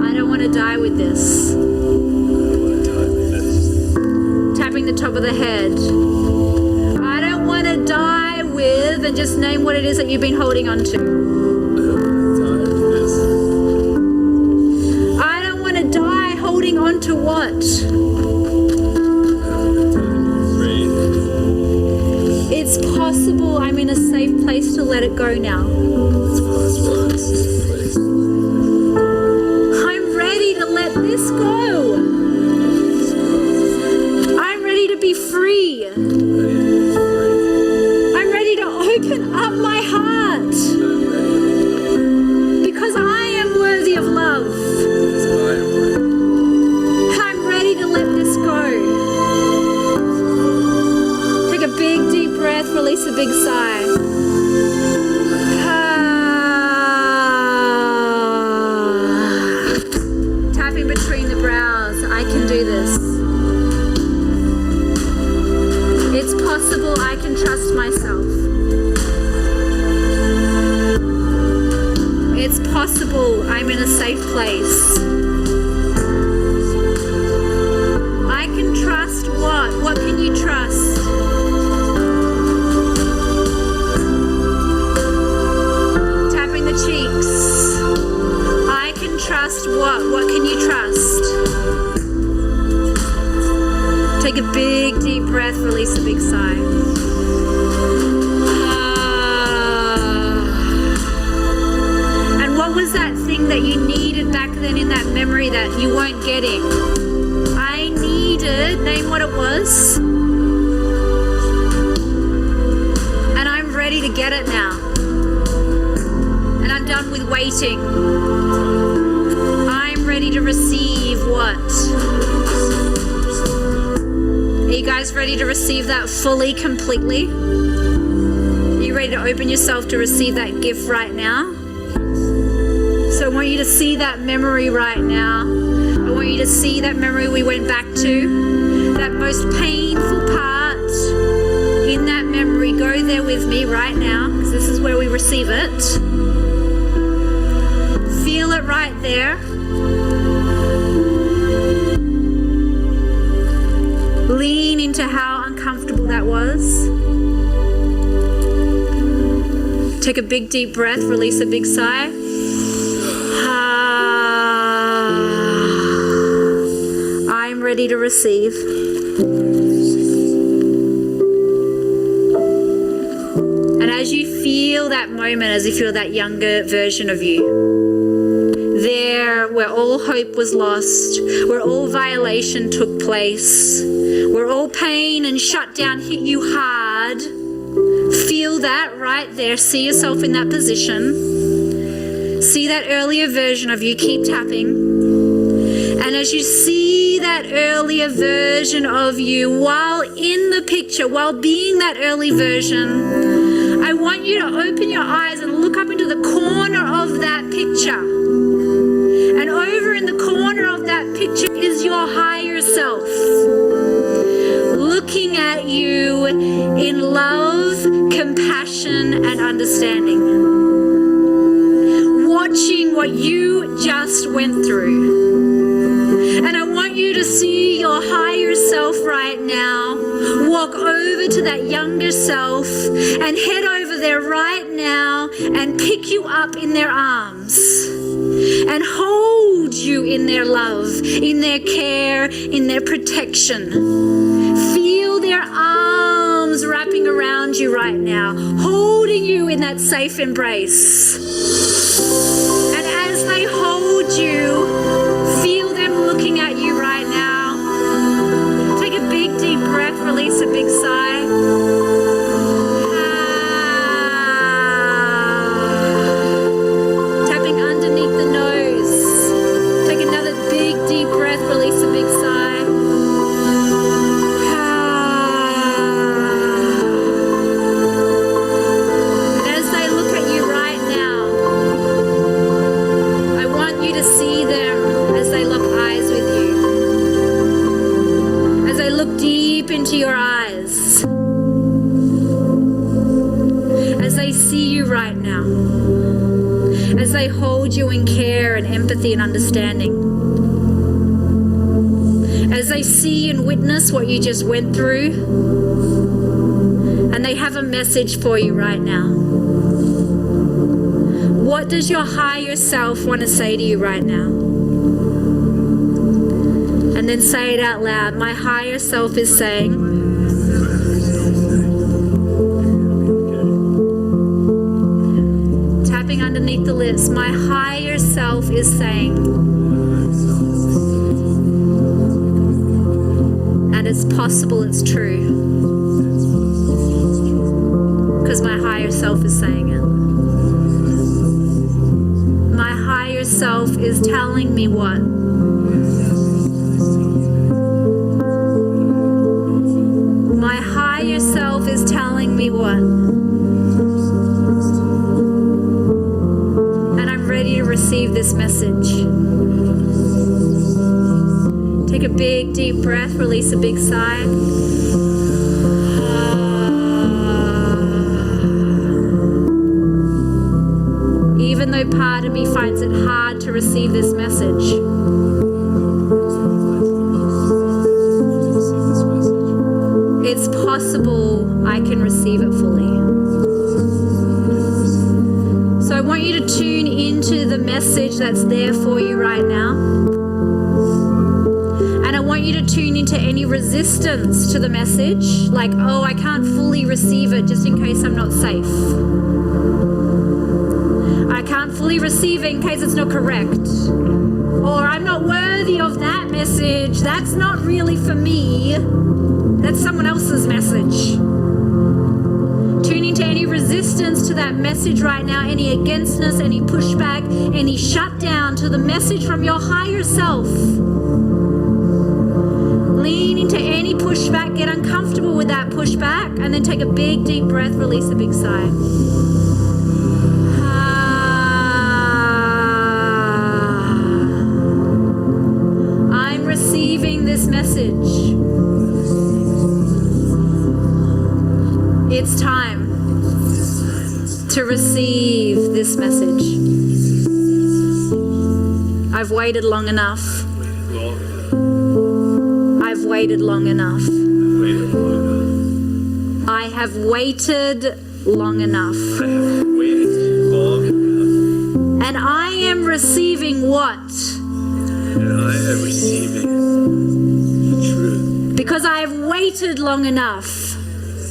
I don't want to die with this. Tapping the top of the head. I don't want to die with, and just name what it is that you've been holding on to. I don't want to die holding on to what? It's possible I'm in a safe place to let it go now. I'm ready to let this go. I'm ready to be free. I'm ready to open up my heart. Because I am worthy of love. I'm ready to let this go. Take a big deep breath, release a big sigh. Tapping between the brows. I can do this. It's possible I can trust myself. It's possible I'm in a safe place. I can trust what? What can you trust? Tapping the cheeks. I can trust what? What can you trust? Take a big deep breath, release a big sigh. And what was that thing that you needed back then in that memory that you weren't getting? I needed, name what it was. And I'm ready to get it now. And I'm done with waiting. I'm ready to receive what? Are you guys ready to receive that fully, completely? Are you ready to open yourself to receive that gift right now? So I want you to see that memory right now. I want you to see that memory we went back to. That most painful part in that memory. Go there with me right now, because this is where we receive it. Feel it right there. Lean into how uncomfortable that was. Take a big deep breath, release a big sigh. I'm ready to receive. And as you feel that moment, as you feel that younger version of you, there where all hope was lost, where all violation took place, where all pain and shutdown hit you hard, feel that right there. See yourself in that position. See that earlier version of you. Keep tapping. And as you see that earlier version of you, while in the picture, while being that early version, I want you to open your eyes and look up into the corner of that picture. And over in the corner of that picture is your higher self, looking at you in love, compassion, and understanding. Watching what you just went through. And I want you to see your higher self right now walk over to that younger self and head over there right now and pick you up in their arms and hold you in their love, in their care, in their protection. Feel their arms wrapping around you right now, holding you in that safe embrace. And as they hold you, feel them looking at you right now. Take a big deep breath, release a big sigh. now. As they hold you in care and empathy and understanding. As they see and witness what you just went through. And they have a message for you right now. What does your higher self want to say to you right now? And then say it out loud. My higher self is saying, tapping underneath the lips, my higher self is saying, and it's possible, it's true. Because my higher self is saying it. My higher self is telling me what? My higher self is telling me what? And I'm ready to receive this message. Take a big, deep breath, release a big sigh. Even though part of me finds it hard to receive this message, it's possible I can receive it fully. So I want you to tune into the message that's there for you right now. And I want you to tune into any resistance to the message, like, oh, I can't fully receive it just in case I'm not safe. I can't fully receive it in case it's not correct. Or I'm not worthy of that message. That's not really for me. That's someone else's message. Tune into any resistance to that message right now, any againstness, any pushback, any shutdown to the message from your higher self. Lean into any pushback, get uncomfortable with that pushback, and then take a big, deep breath, release a big sigh. I'm receiving this message. It's time to receive this message. I've waited long enough. I've waited long enough. I have waited long enough. And I am receiving what? And I am receiving the truth. Because I have waited long enough.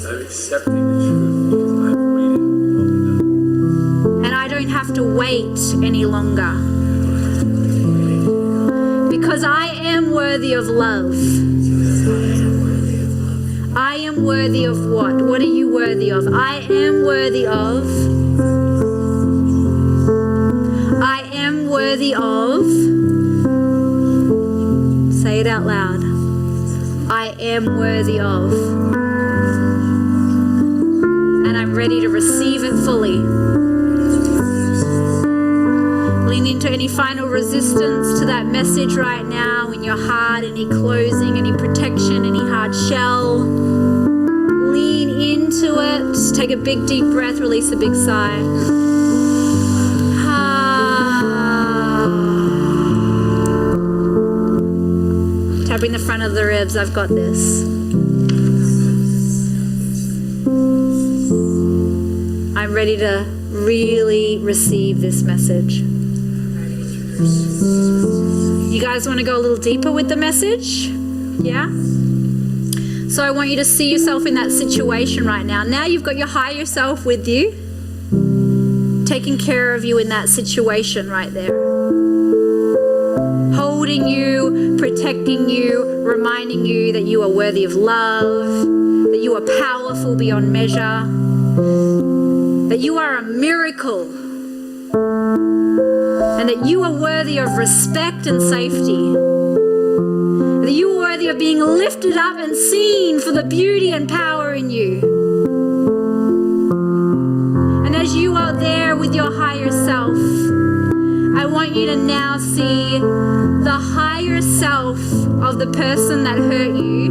I'm accepting the truth because I've waited long enough. And I don't have to wait any longer. Because I am worthy of love. I am worthy of what? What are you worthy of? I am worthy of. I am worthy of. Say it out loud. I am worthy of. And I'm ready to receive it fully. Lean into any final resistance to that message right now in your heart, any closing, any protection, any hard shell. Lean into it. Take a big deep breath, release a big sigh. Tapping the front of the ribs, I've got this. I'm ready to really receive this message. You guys want to go a little deeper with the message? Yeah? So I want you to see yourself in that situation right now. Now you've got your higher self with you, taking care of you in that situation right there. Holding you, protecting you, reminding you that you are worthy of love, that you are powerful beyond measure, that you are a miracle, and that you are worthy of respect and safety, that you are worthy of being lifted up and seen for the beauty and power in you. And as you are there with your higher self, I want you to now see the higher self of the person that hurt you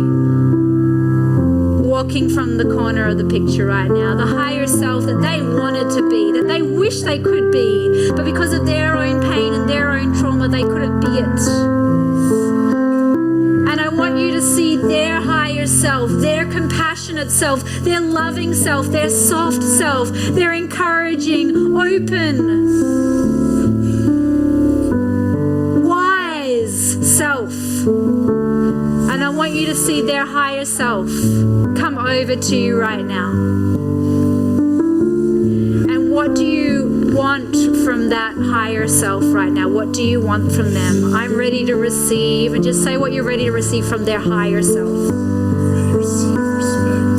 walking from the corner of the picture right now, the higher self that they wanted to be, that they wish they could be, but because of their own pain and their own trauma, they couldn't be it. And I want you to see their higher self, their compassionate self, their loving self, their soft self, their encouraging, open, wise self. And I want you to see their higher self come over to you right now. And what do you want from that higher self right now? What do you want from them? I'm ready to receive. And just say what you're ready to receive from their higher self. Ready to receive respect,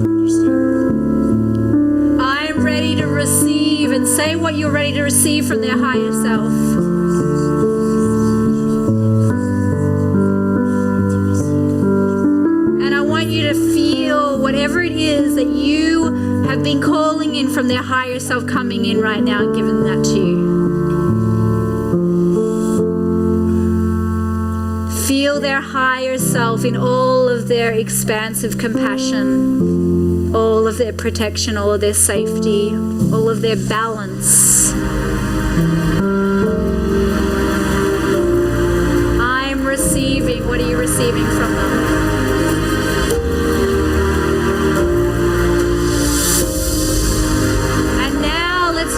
understanding. I'm ready to receive. And say what you're ready to receive from their higher self. Whatever it is that you have been calling in from their higher self coming in right now and giving that to you. Feel their higher self in all of their expansive compassion, all of their protection, all of their safety, all of their balance. I'm receiving. What are you receiving from them?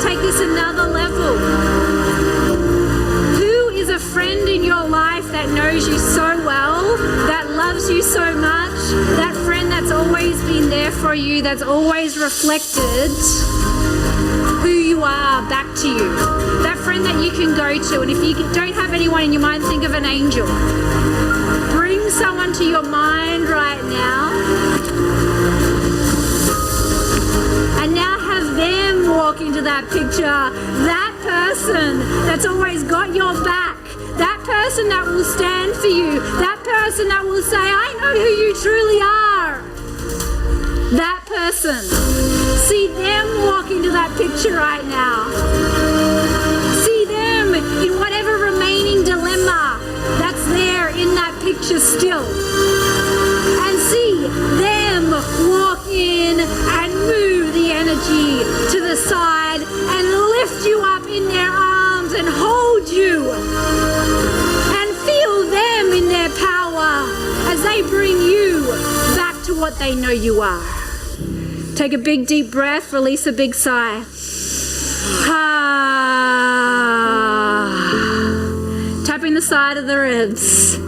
Take this another level. Who is a friend in your life that knows you so well, that loves you so much, that friend that's always been there for you, that's always reflected who you are back to you? That friend that you can go to, and if you don't have anyone in your mind, think of an angel. Bring someone to your mind right now. And now have them walk into that picture. That person that's always got your back. That person that will stand for you. That person that will say, I know who you truly are. That person. See them walk into that picture right now. See them in whatever remaining dilemma that's there in that picture still. And see them walk in and move the energy to the side and lift you up in their arms and hold you. And feel them in their power as they bring you back to what they know you are. Take a big deep breath, release a big sigh. Tapping the side of the ribs.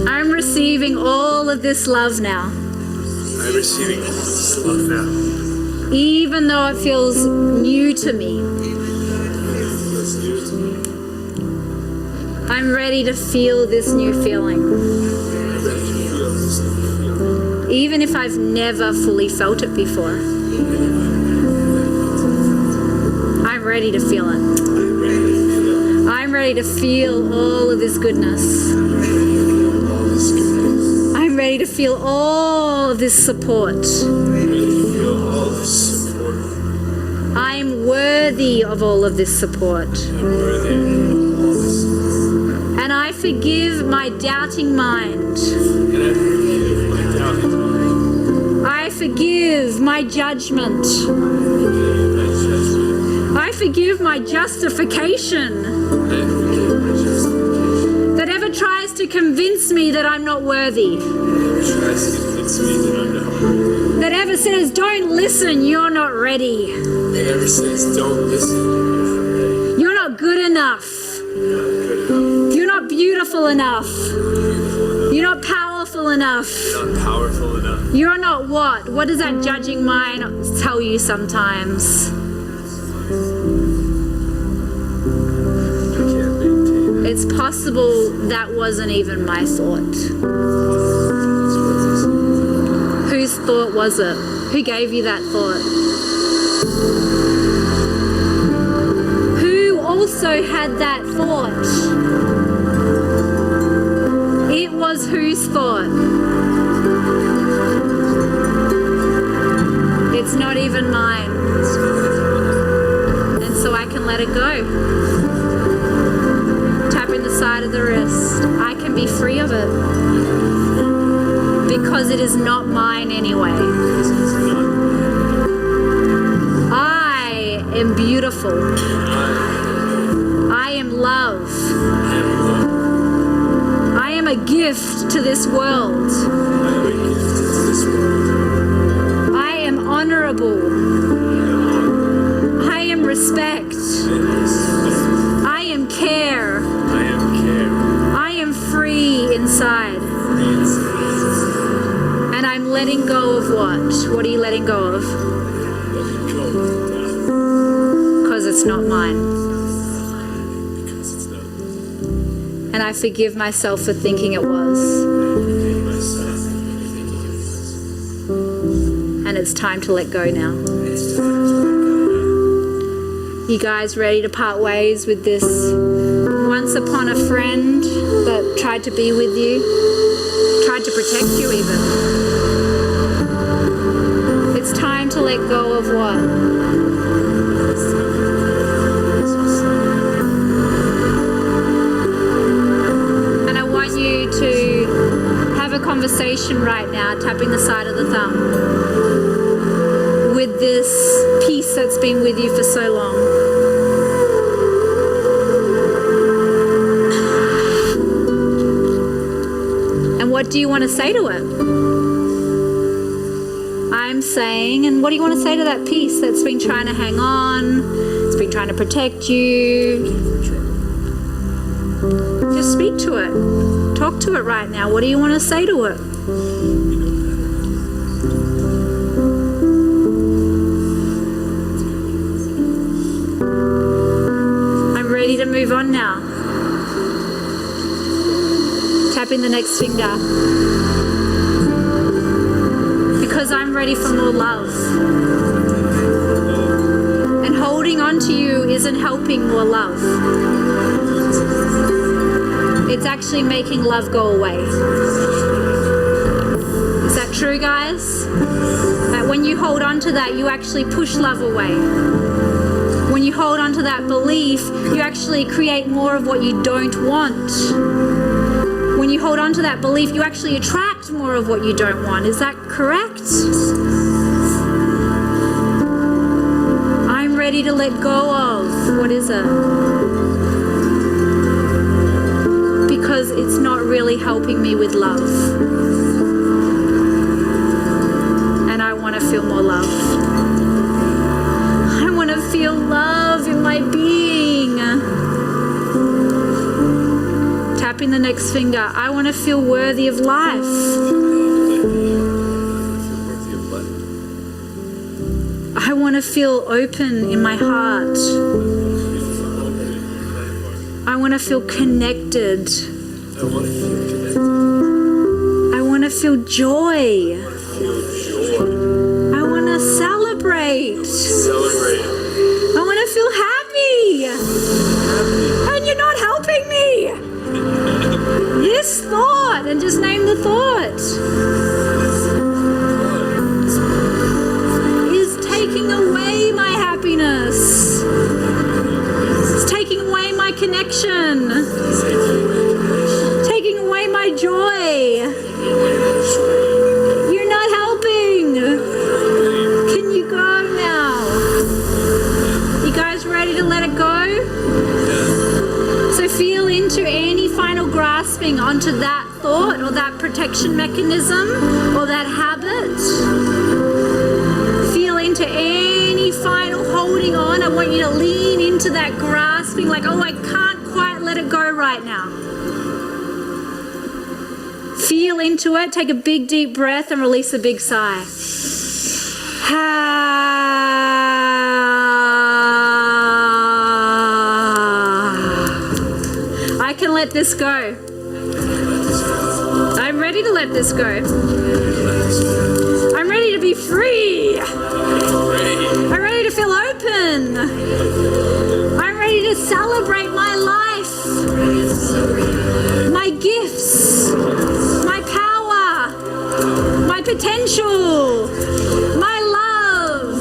I'm receiving all of this love now. I'm receiving all this love now. Even though it feels new to me. I'm ready to feel this new feeling. Even if I've never fully felt it before. I'm ready to feel it. I'm ready to feel all of this goodness. I'm ready to feel all of this support. I'm worthy of all of this support. And I forgive my doubting mind. I forgive my judgment. I forgive my justification that ever tries to convince me that I'm not worthy. That ever says, don't listen, you're not ready. That ever says, don't listen, you're not good enough. You're not beautiful enough. You're not powerful enough. You're not powerful enough. You're not what? What does that judging mind tell you sometimes? It's possible that wasn't even my thought. Whose thought was it? Who gave you that thought? Who also had that thought? It was whose thought? It's not even mine. And so I can let it go. Tapping the side of the wrist. I can be free of it. anyway. I am beautiful. I am love. I am a gift to this world. I am honorable. I am respect. I am care. I am free inside. And I'm letting go of what? What are you letting go of? Because it's not mine. And I forgive myself for thinking it was. And it's time to let go now. You guys ready to part ways with this once upon a friend that tried to be with you? Tried to protect you even. It's time to let go of what? And I want you to have a conversation right now, tapping the side of the thumb, with this peace that's been with you for so long. And what do you want to say to it? I'm saying, and what do you want to say to that peace that's been trying to hang on, it's been trying to protect you? Just speak to it. Talk to it right now. What do you want to say to it? I'm ready to move on now. Tapping the next finger. Because I'm ready for more love. And holding on to you isn't helping more love. It's actually making love go away. Is that true, guys? That when you hold on to that, you actually push love away. When you hold on to that belief, you actually create more of what you don't want. When you hold on to that belief, you actually attract more of what you don't want. Is that correct? I'm ready to let go of. What is it? Because it's not really helping me with love. And I want to feel more love. I want to feel love in my being. Tapping the next finger. I want to feel worthy of life. I want to feel open in my heart. I want to feel connected. I want to feel joy. I want to celebrate. I want to feel happy. And you're not helping me. This thought, and just name the thought, is taking away my happiness. It's taking away my connection. Taking away my joy. You're not helping. Can you go now? You guys ready to let it go? So feel into any final grasping onto that thought or that protection mechanism or that habit. Feel into any final holding on. I want you to lean into that grasping like, oh, I can't quite let it go right now. Feel into it. Take a big deep breath and release a big sigh. I can let this go. I'm ready to let this go. I'm ready to be free. I'm ready to feel open. I'm ready to celebrate my life, my gifts, my power, my potential, my love.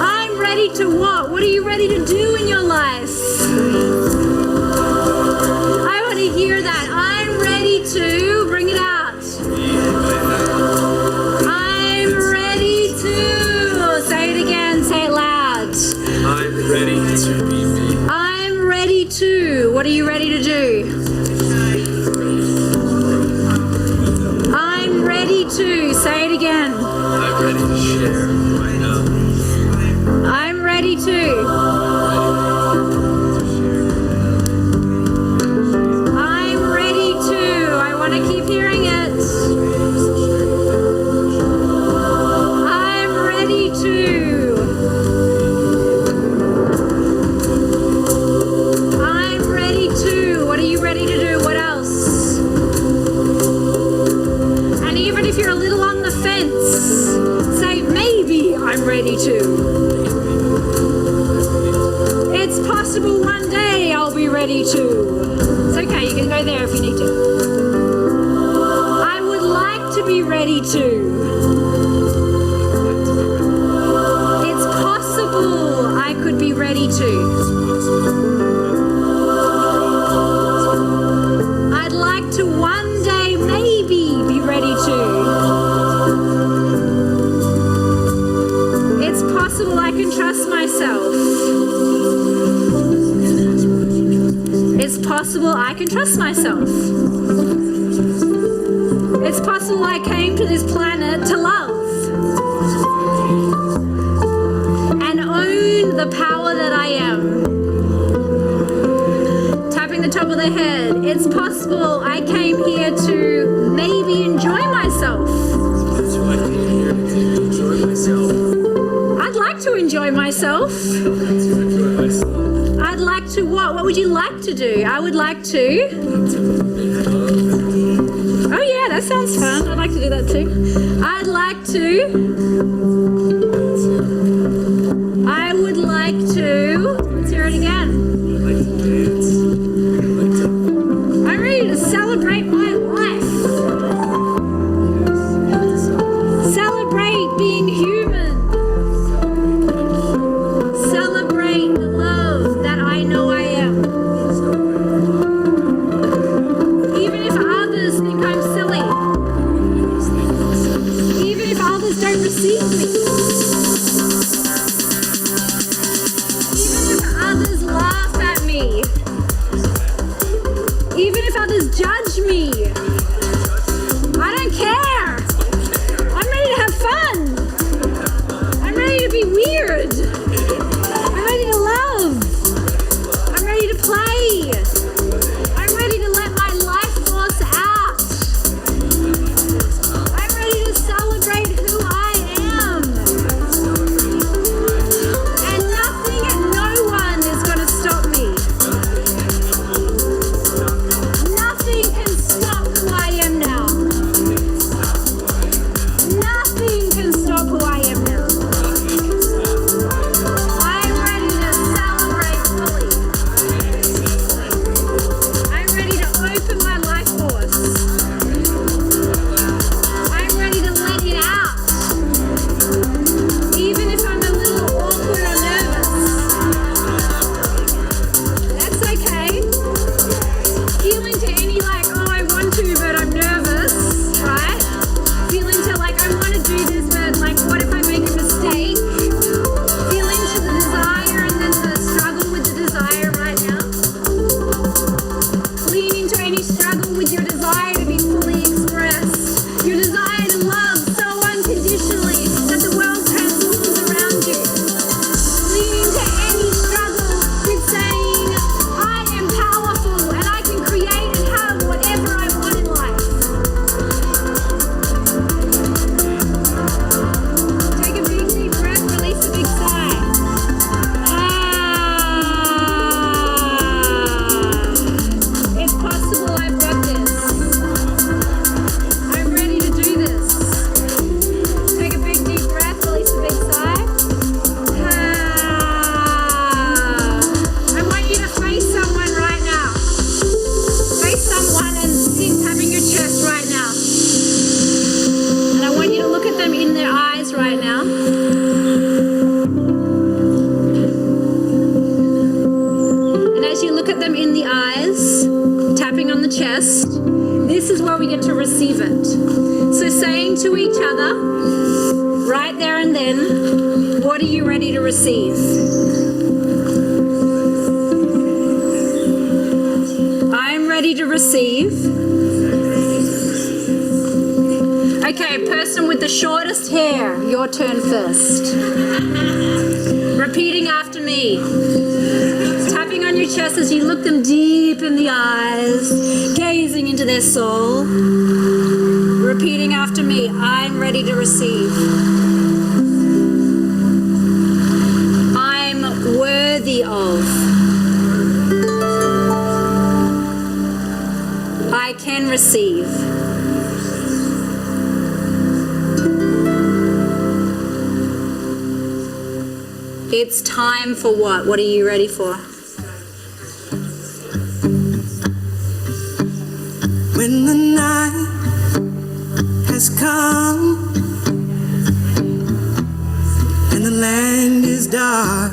I'm ready to what? What are you ready to do in your life? I want to hear that. I'm ready to bring it out. I'm What are you ready to do? I'm ready to. Say it again. I'm ready to share right now. I'm ready to. I'm ready to. I want to keep hearing it. I'm ready to. I'm ready to. What are you ready to do? What else? And even if you're a little on the fence, say maybe I'm ready to. It's possible one day I'll be ready to. It's okay, you can go there if you need to. I would like to be ready to. It's possible I could be ready to. I'd like to one day maybe be ready to. It's possible I can trust myself. It's possible I can trust myself. It's possible I came to this planet to love and own the power that I am. Tapping the top of the head. It's possible I came here to maybe enjoy myself. That's why I came here to enjoy myself. I'd like to enjoy myself. I'd like to what? What would you like to do? I would like to. Oh yeah, that sounds fun. I'd like to do that too. I'd like to. I would like to. Let's hear it again. I'm ready to celebrate my life. Celebrate being human. Celebrate the love that I know I am. Even if others think I'm silly. Even if others don't receive me. Even if others laugh at me. Even if others judge me. I don't care. I'm ready to have fun. I'm ready to be weird. I'm ready to love. I'm ready to play. I'm ready to let my life force out. I'm ready to celebrate who I am. And nothing and no one is going to stop me. Nothing can stop who I am now. Nothing can stop who I am now. I'm ready to celebrate fully. I'm ready to open my life force. I'm ready to let it out. Even if I'm a little awkward or nervous. That's okay. Feeling to any like, oh, I want to, but I'm nervous, right? Feeling to like, I want to do this, but like, what if I make a mistake? Feeling to the desire and then the struggle with the desire right now. Lean into any struggle with your desire to be fully expressed. Your desire to love so unconditionally that the world transforms around you. Lean into any struggle with saying, I am powerful and I can create and have whatever I want in life. Take a big deep breath, release a big sigh. It's possible I've got this. I'm ready to do this. Take a big deep breath, release a big sigh. I want you to face someone right now. Face someone and sit tapping your chest right now. And I want you to look at them in their eyes right now. And as you look at them in the eyes, tapping on the chest, this is where we get to receive it. So saying to each other, right there and then, what are you ready to receive? receive. Okay, person with the shortest hair, your turn first. Repeating after me. Tapping on your chest as you look them deep in the eyes, gazing into their soul. Repeating after me, I'm ready to receive. I'm worthy of. I can receive. It's time for what? What are you ready for? When the night has come and the land is dark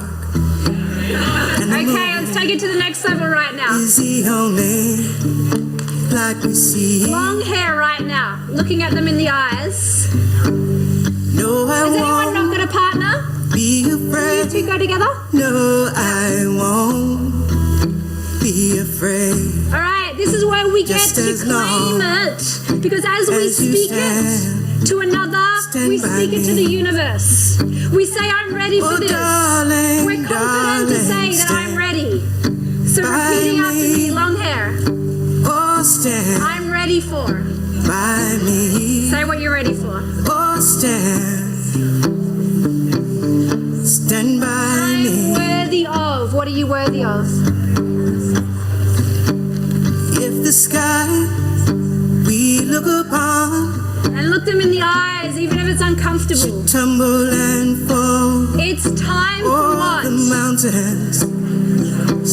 and the Okay, let's take it to the next level right now. is the only light we see. Long hair right now. Looking at them in the eyes. No, I Has anyone won't not got a partner? be You afraid. two go together? No, I won't be afraid. All right, this is where we get Just to as long claim it. Because as we as you speak stand, it to another, stand we by speak it to the me. universe. We say, I'm ready for Oh, this. darling, We're confident to say darling, that I'm stand ready. So by repeating after me, me. long hair. Oh, stand I'm ready for. by me. Say what you're ready for. Oh, stand by I'm me. worthy of. What are you worthy of? If the sky we look upon And look them in the eyes, even if it's uncomfortable. tumble and fall, It's time for all what? the mountains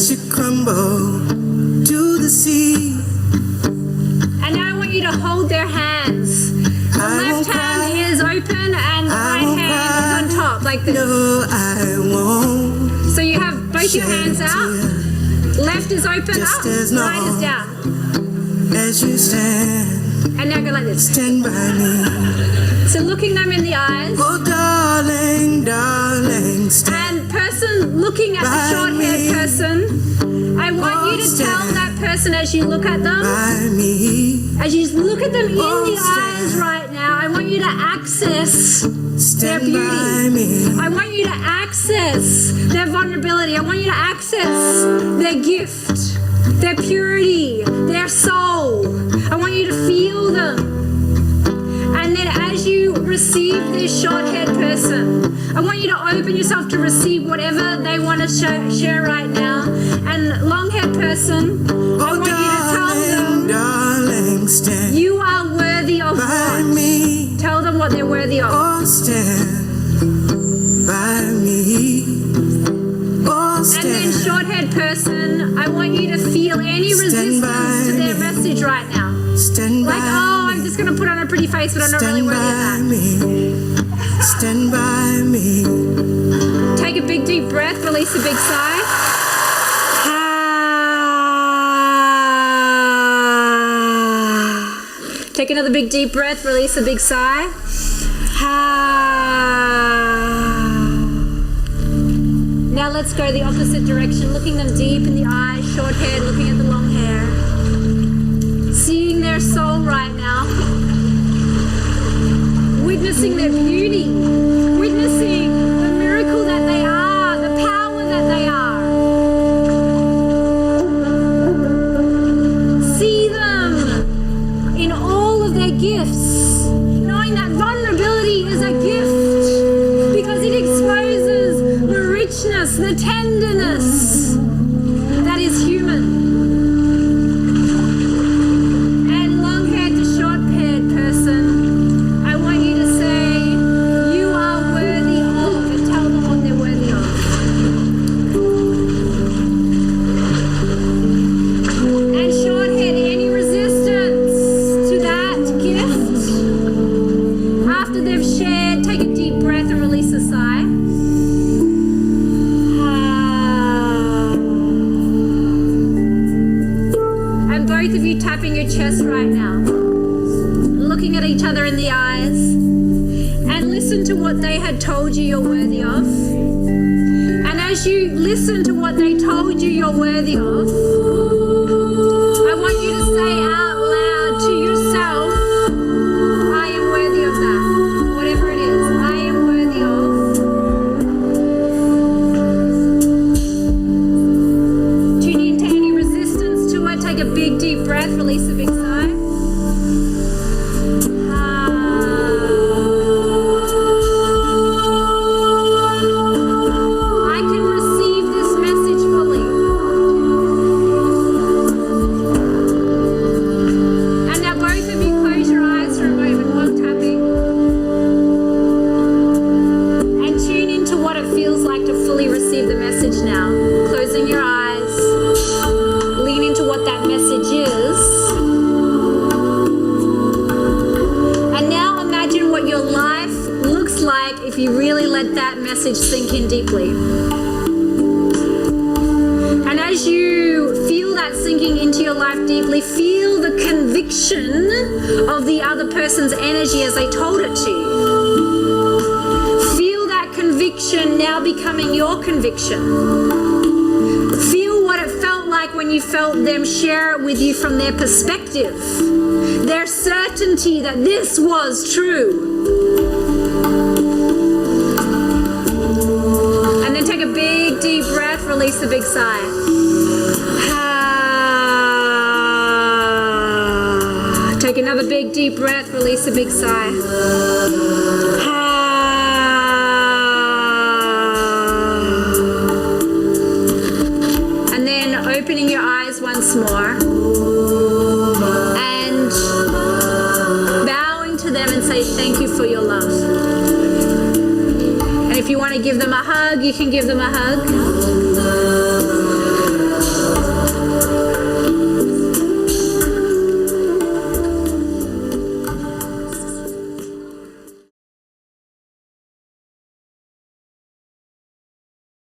should crumble to the sea. And now I want you to hold their hands. The I left won't hand cry. is open and the I right won't hand is on cry. top, like this. No, I won't. So you have both your shed hands a out. tear Left is open Just up, as right is long down. as you stand. And now go like this. Stand by me. So looking them in the eyes. Oh, darling, darling, stand And person looking at the by short-haired me. person, I want you to tell stand that person as you look at them, by me. as you look at them in the stand eyes right now, I want you to access their Stand beauty. by me. I want you to access their vulnerability. I want you to access their gift, their purity, their soul. I want you to feel them. And then as you receive this short-haired person, I want you to open yourself to receive whatever they want to share right now. And long-haired person, I Oh, want you to tell darling, them darling, stand you are worthy of by what? me. Tell them what they're worthy of. Oh, stand by me. Oh, And then stand short-haired person, I want you to feel any Stand resistance by to their me. message right now. Stand Like, by oh, me. I'm just going to put on a pretty face, but I'm not really Stand worthy of by that. me. Stand by me. Take a big deep breath, release a big sigh. Take another big deep breath, release a big sigh. Now let's go the opposite direction, looking them deep in the eyes, short hair, looking at the long hair. Seeing their soul right now. Witnessing their beauty. Witnessing the miracle that they are, the power that they are. See them in all of their gifts, knowing that vulnerability is a gift because it exposes the richness, the tenderness that is human. And long-haired to short-haired person, I want you to say, you are worthy of, and tell them what they're worthy of. And short-haired, any resistance to that gift? After they've shared, take a deep breath and release a sigh. And both of you tapping your chest right now, looking at each other in the eyes, and listen to what they had told you you're worthy of. And as you listen to what they told you you're worthy of, I want you to feels like to fully receive the message now. Closing your eyes, lean into what that message is. And now imagine what your life looks like if you really let that message sink in deeply. And as you feel that sinking into your life deeply, feel the conviction of the other person's energy as they told it to you. Feel that conviction now becoming your conviction. Feel what it felt like when you felt them share it with you from their perspective, their certainty that this was true. And then take a big deep breath, release a big sigh. Take another big deep breath, release a big sigh. And then opening your eyes once more and bowing to them and say thank you for your love. And if you want to give them a hug, you can give them a hug.